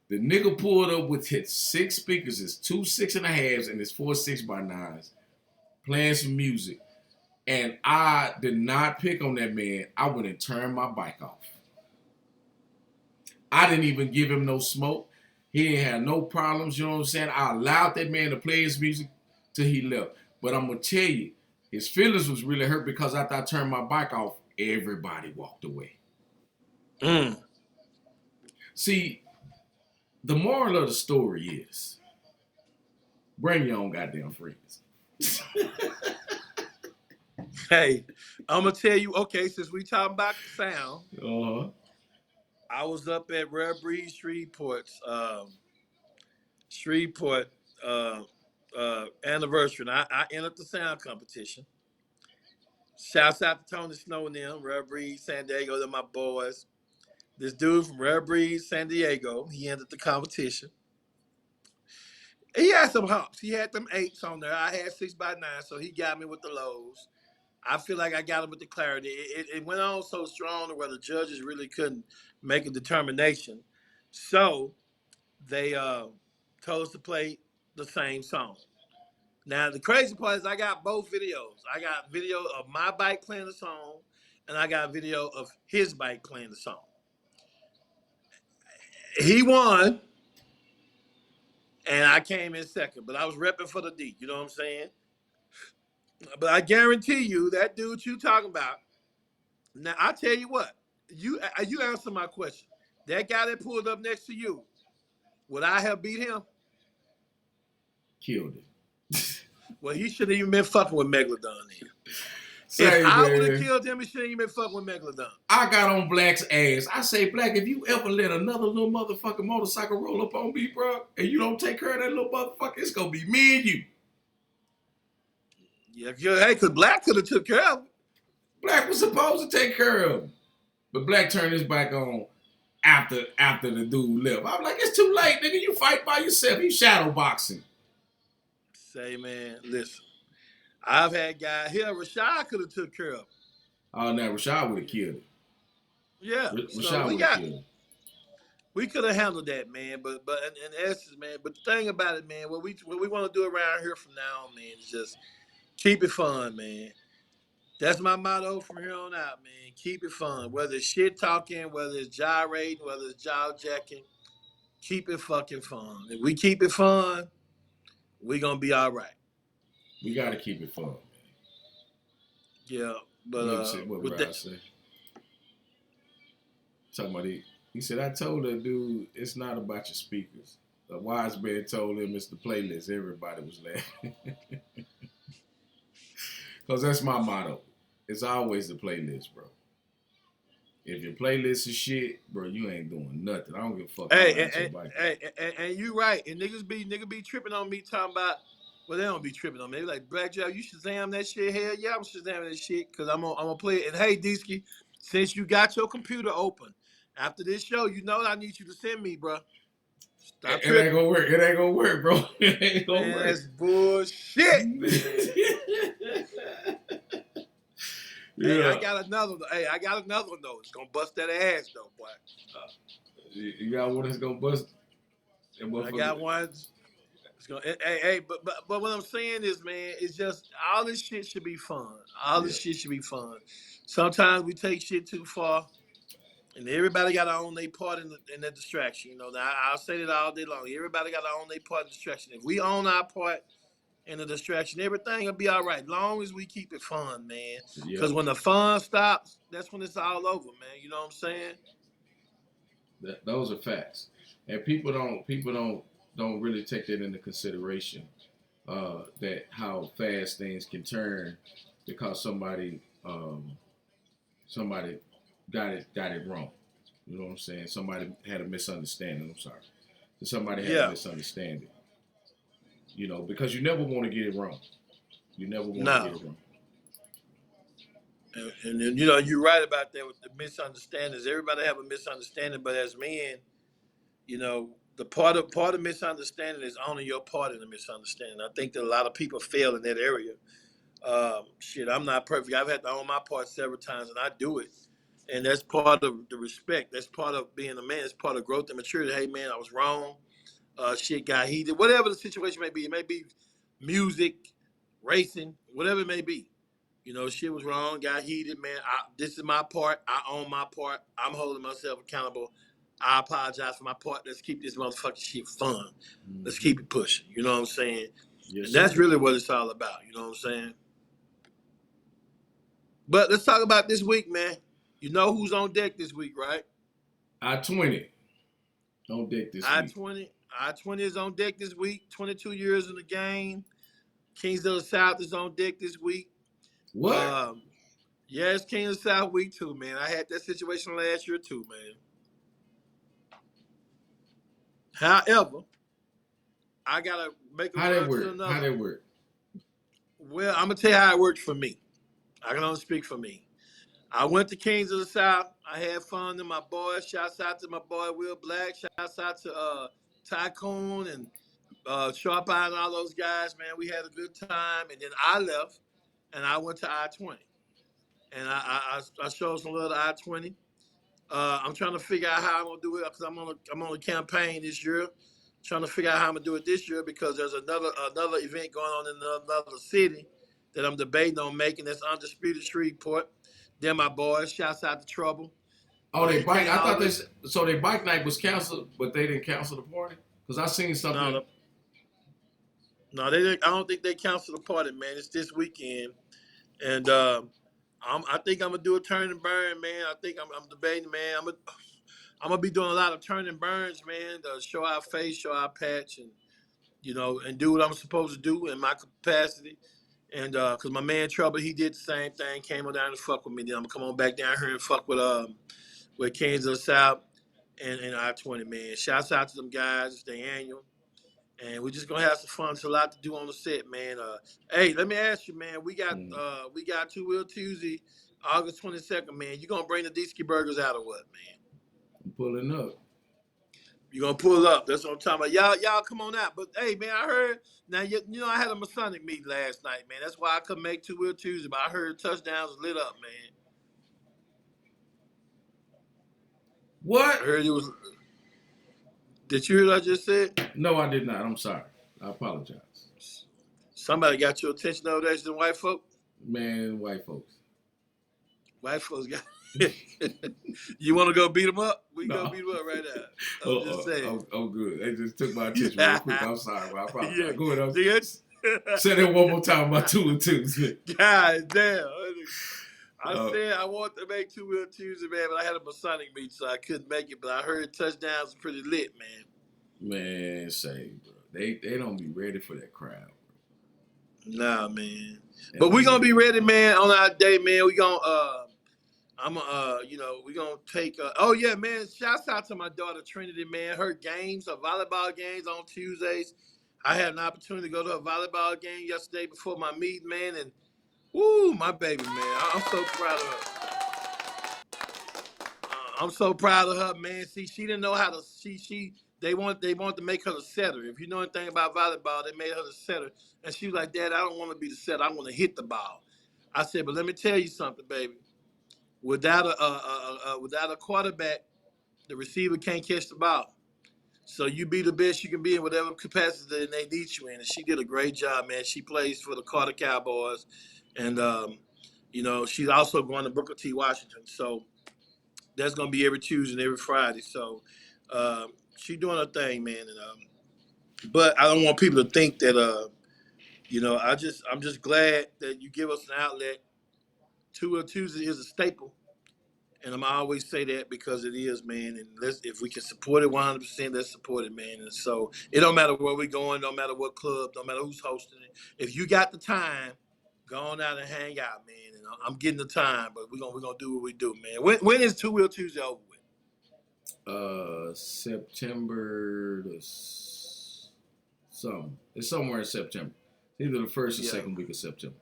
The nigga pulled up with his 6 speakers, his 2 6.5s, and his 4 6x9s, playing some music. And I did not pick on that man. I went and turned my bike off. I didn't even give him no smoke. He didn't have no problems, you know what I'm saying? I allowed that man to play his music till he left. But I'm going to tell you, his feelings was really hurt because after I turned my bike off, everybody walked away. See, the moral of the story is, bring your own goddamn friends. Hey, I'm going to tell you, okay, since we talking about the sound, I was up at Rare Breed Shreveport's anniversary, and I entered the sound competition. Shouts out to Tony Snow and them, Rare Breed San Diego, they're my boys. This dude from Rare Breed San Diego, he entered the competition. He had some humps. He had them 8s on there. I had 6x9, so he got me with the lows. I feel like I got him with the clarity. It went on so strong to where the judges really couldn't make a determination. So they told us to play the same song. Now, the crazy part is I got both videos. I got video of my bike playing the song, and I got a video of his bike playing the song. He won, and I came in second, but I was repping for the D. You know what I'm saying? But I guarantee you, that dude you talking about. Now I tell you what, you answer my question. That guy that pulled up next to you, would I have beat him? Killed it. Well, he shouldn't even been fucking with Megalodon then. Say, If I would have man, killed him, he shouldn't even been fucking with Megalodon. I got on Black's ass. I say, Black, if you ever let another little motherfucking motorcycle roll up on me, bro, and you don't take care of that little motherfucker, it's gonna be me and you. Yeah, hey, because Black could have took care of him. Black was supposed to take care of him. But Black turned his back on after the dude left. I'm like, it's too late, nigga. You fight by yourself. You shadow boxing. Say, man, listen. I've had guys here. Rashad could have took care of him. Oh, now Rashad would have killed him. Yeah. Rashad So would have killed him. we could have handled that, man. But in essence, man. But the thing about it, man, what we want to do around here from now on, man, is just keep it fun, man. That's my motto from here on out, man. Keep it fun. Whether it's shit talking, whether it's gyrating, whether it's jaw jacking, keep it fucking fun. If we keep it fun, we gonna be all right. We got to keep it fun, man. Yeah, but what with Brad say? Talking about he said, I told that dude it's not about your speakers. A wise man told him it's the playlist. Everybody was laughing. Because that's my motto. It's always the playlist, bro. If your playlist is shit, bro, you ain't doing nothing. I don't give a fuck. And you right. And niggas be tripping on me talking about, well, they don't be tripping on me. They be like, Backdraft, you Shazam that shit? Hell yeah, I'm Shazamming that shit because I'm gonna play it. And hey, Deesky, since you got your computer open, after this show, you know what I need you to send me, bro. Stop it ain't gonna work. It ain't gonna work, bro. It ain't gonna work. That's bullshit, man. Yeah. Hey, I got another one though. It's gonna bust that ass though, boy. You got one that's gonna bust. I got one. It's gonna. But what I'm saying is, man, it's just all this shit should be fun. All this shit should be fun. Sometimes we take shit too far, and everybody got to own their part in the distraction. You know, I'll say that all day long. Everybody got to own their part in the distraction. If we own our part in the distraction, everything will be all right. Long as we keep it fun, man. Because when the fun stops, that's when it's all over, man. You know what I'm saying? Those are facts, and people don't really take that into consideration. That how fast things can turn because somebody got it wrong. You know what I'm saying? Somebody had a misunderstanding. I'm sorry. Somebody had a misunderstanding. You know, because you never want to get it wrong. You never want to get it wrong. And you know, you're right about that with the misunderstandings. Everybody have a misunderstanding, but as men, you know, the part of misunderstanding is owning your part in the misunderstanding. I think that a lot of people fail in that area. I'm not perfect. I've had to own my part several times, and I do it. And that's part of the respect. That's part of being a man. It's part of growth and maturity. Hey, man, I was wrong. Shit got heated. Whatever the situation may be. It may be music, racing, whatever it may be. You know, shit was wrong, got heated, man. This is my part. I own my part. I'm holding myself accountable. I apologize for my part. Let's keep this motherfucking shit fun. Let's keep it pushing. You know what I'm saying? Yes, and that's really what it's all about. You know what I'm saying? But let's talk about this week, man. You know who's on deck this week, right? I-20 on deck this week. I-20 is on deck this week. 22 years in the game. Kings of the South is on deck this week. What? Yeah, it's King of the South week too, man. I had that situation last year too, man. However, I gotta make a run to another. How that work? Well, I'm gonna tell you how it worked for me. I can only speak for me. I went to Kings of the South. I had fun with my boys. Shouts out to my boy Will Black. Shouts out to Tycoon and Sharp Eye and all those guys, man. We had a good time. And then I left and I went to I-20. And I showed some love to I-20. I'm trying to figure out how I'm gonna do it because I'm on a campaign this year. Trying to figure out how I'm gonna do it this year because there's another event going on in another city that I'm debating on making. That's Undisputed Shreveport. They're my boys. Shouts out to Trouble. Oh, they He bike. can't I thought always. this. So their bike night was canceled, but they didn't cancel the party because I seen No, something. no, no, they didn't. I don't think they canceled the party, man. It's this weekend, and I think I'm gonna do a turn and burn, man. I think I'm debating, man. I'm gonna be doing a lot of turn and burns, man. To show our face, show our patch, and and do what I'm supposed to do in my capacity. And cause my man Trouble, he did the same thing. Came on down to fuck with me. Then I'm gonna come on back down here and fuck with Kansas South and I-20, man. Shouts out to them guys. It's their annual. And we're just gonna have some fun. It's a lot to do on the set, man. Hey, let me ask you, man. Mm, We got Two Wheel Tuesday, August 22nd, man. You gonna bring the Disky Burgers out or what, man? I'm pulling up. You gonna pull up? That's what I'm talking about. Y'all come on out. But hey, man, I heard now. I had a Masonic meeting last night, man. That's why I couldn't make Two Wheel Tuesday. But I heard touchdowns was lit up, man. I What? heard it was. Did you hear what I just said? No, I did not. I'm sorry. I apologize. Somebody got your attention over there, some white folk. Man, white folks. White folks got. You want to go beat them up? We can go No. beat them up right now. I'm just Oh, saying. good. They just took my attention real quick. I'm sorry, but I apologize. Yeah. Go ahead. See Say that one more time about 2 and 2. God damn. I Uh, said I wanted to make Two Wheel Tuesday, man, but I had a Masonic meeting, so I couldn't make it. But I heard touchdowns are pretty lit, man. Man, say, bro. They don't be ready for that crowd. Nah, man. But we gonna be ready, man, on our day, man. We gonna we gonna take oh yeah, man. Shouts out to my daughter Trinity, man. Her games, her volleyball games on Tuesdays. I had an opportunity to go to a volleyball game yesterday before my meeting, man, and woo, my baby, man. I'm so proud of her. I'm so proud of her, man. See, she didn't know how to. They want to make her the setter. If you know anything about volleyball, they made her the setter, and she was like, "Dad, I don't want to be the setter. I want to hit the ball." I said, "But let me tell you something, baby. Without a quarterback, the receiver can't catch the ball. So you be the best you can be in whatever capacity they need you in." And she did a great job, man. She plays for the Carter Cowboys, and she's also going to Booker T. Washington. So that's gonna be every Tuesday and every Friday. So she doing her thing, man. And but I don't want people to think that I'm just glad that you give us an outlet. Two Tuesday is a staple. And I'm always say that because it is, man. And if we can support it 100%, let's support it, man. And so it don't matter where we're going, don't matter what club, don't matter who's hosting it. If you got the time, go on out and hang out, man. And I'm getting the time, but we're gonna do what we do, man. When is Two Wheel Tuesday over with? September something. It's somewhere in September. Either the first or second week of September.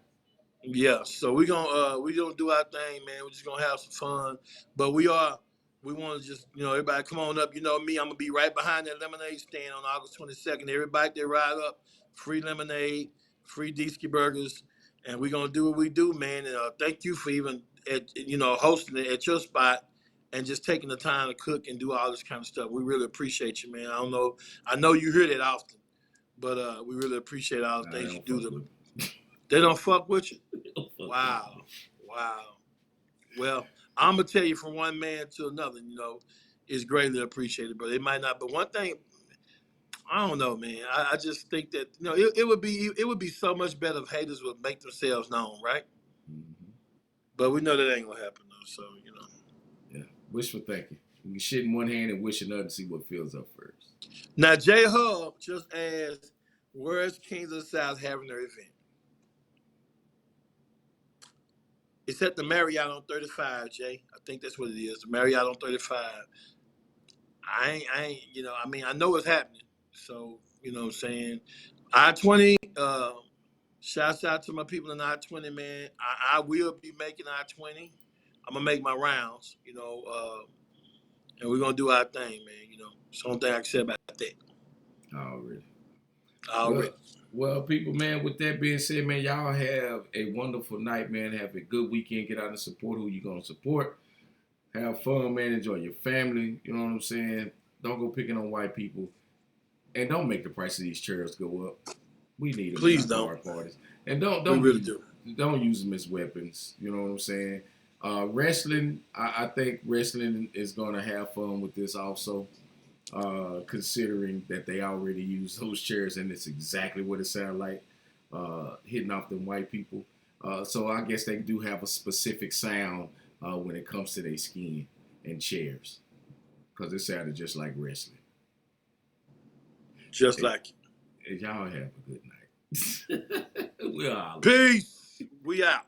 Yeah, so we gonna do our thing, man. We're just gonna have some fun, but we want to just everybody come on up. You know me, I'm gonna be right behind that lemonade stand on August 22nd. Everybody that ride up, free lemonade, free Disky burgers, and we're gonna do what we do, man. And thank you for even hosting it at your spot and just taking the time to cook and do all this kind of stuff. We really appreciate you, man. I know you hear that often, but we really appreciate all the things you do. They don't fuck with you. Wow. Well, I'm gonna tell you from one man to another, is greatly appreciated, but it might not. But one thing, I don't know, man. I just think that it would be so much better if haters would make themselves known, right? Mm-hmm. But we know that ain't gonna happen though. So Yeah. Wishful thinking. You can shit in one hand and wish another to see what fills up first. Now J Hub just asked, where's Kings of the South having their event? It's at the Marriott on 35, Jay. I think that's what it is. The Marriott on 35. I ain't, I know it's happening. So, what I'm saying? I-20, shouts out to my people in I-20, man. I will be making I-20. I'm going to make my rounds, and we're going to do our thing, man. It's the only thing I can say about that. Already. Well, people, man, with that being said, man, y'all have a wonderful night, man. Have a good weekend. Get out and support who you're going to support. Have fun, man. Enjoy your family. You know what I'm saying? Don't go picking on white people. And don't make the price of these chairs go up. We need them. Please don't. Parties. And don't we really do. Don't use them as weapons. You know what I'm saying? Wrestling, I think wrestling is going to have fun with this also, considering that they already use those chairs and it's exactly what it sounds like, hitting off them white people. So I guess they do have a specific sound when it comes to their skin and chairs, because it sounded just like wrestling. Just like Y'all have a good night. We'll holler. peace. We out.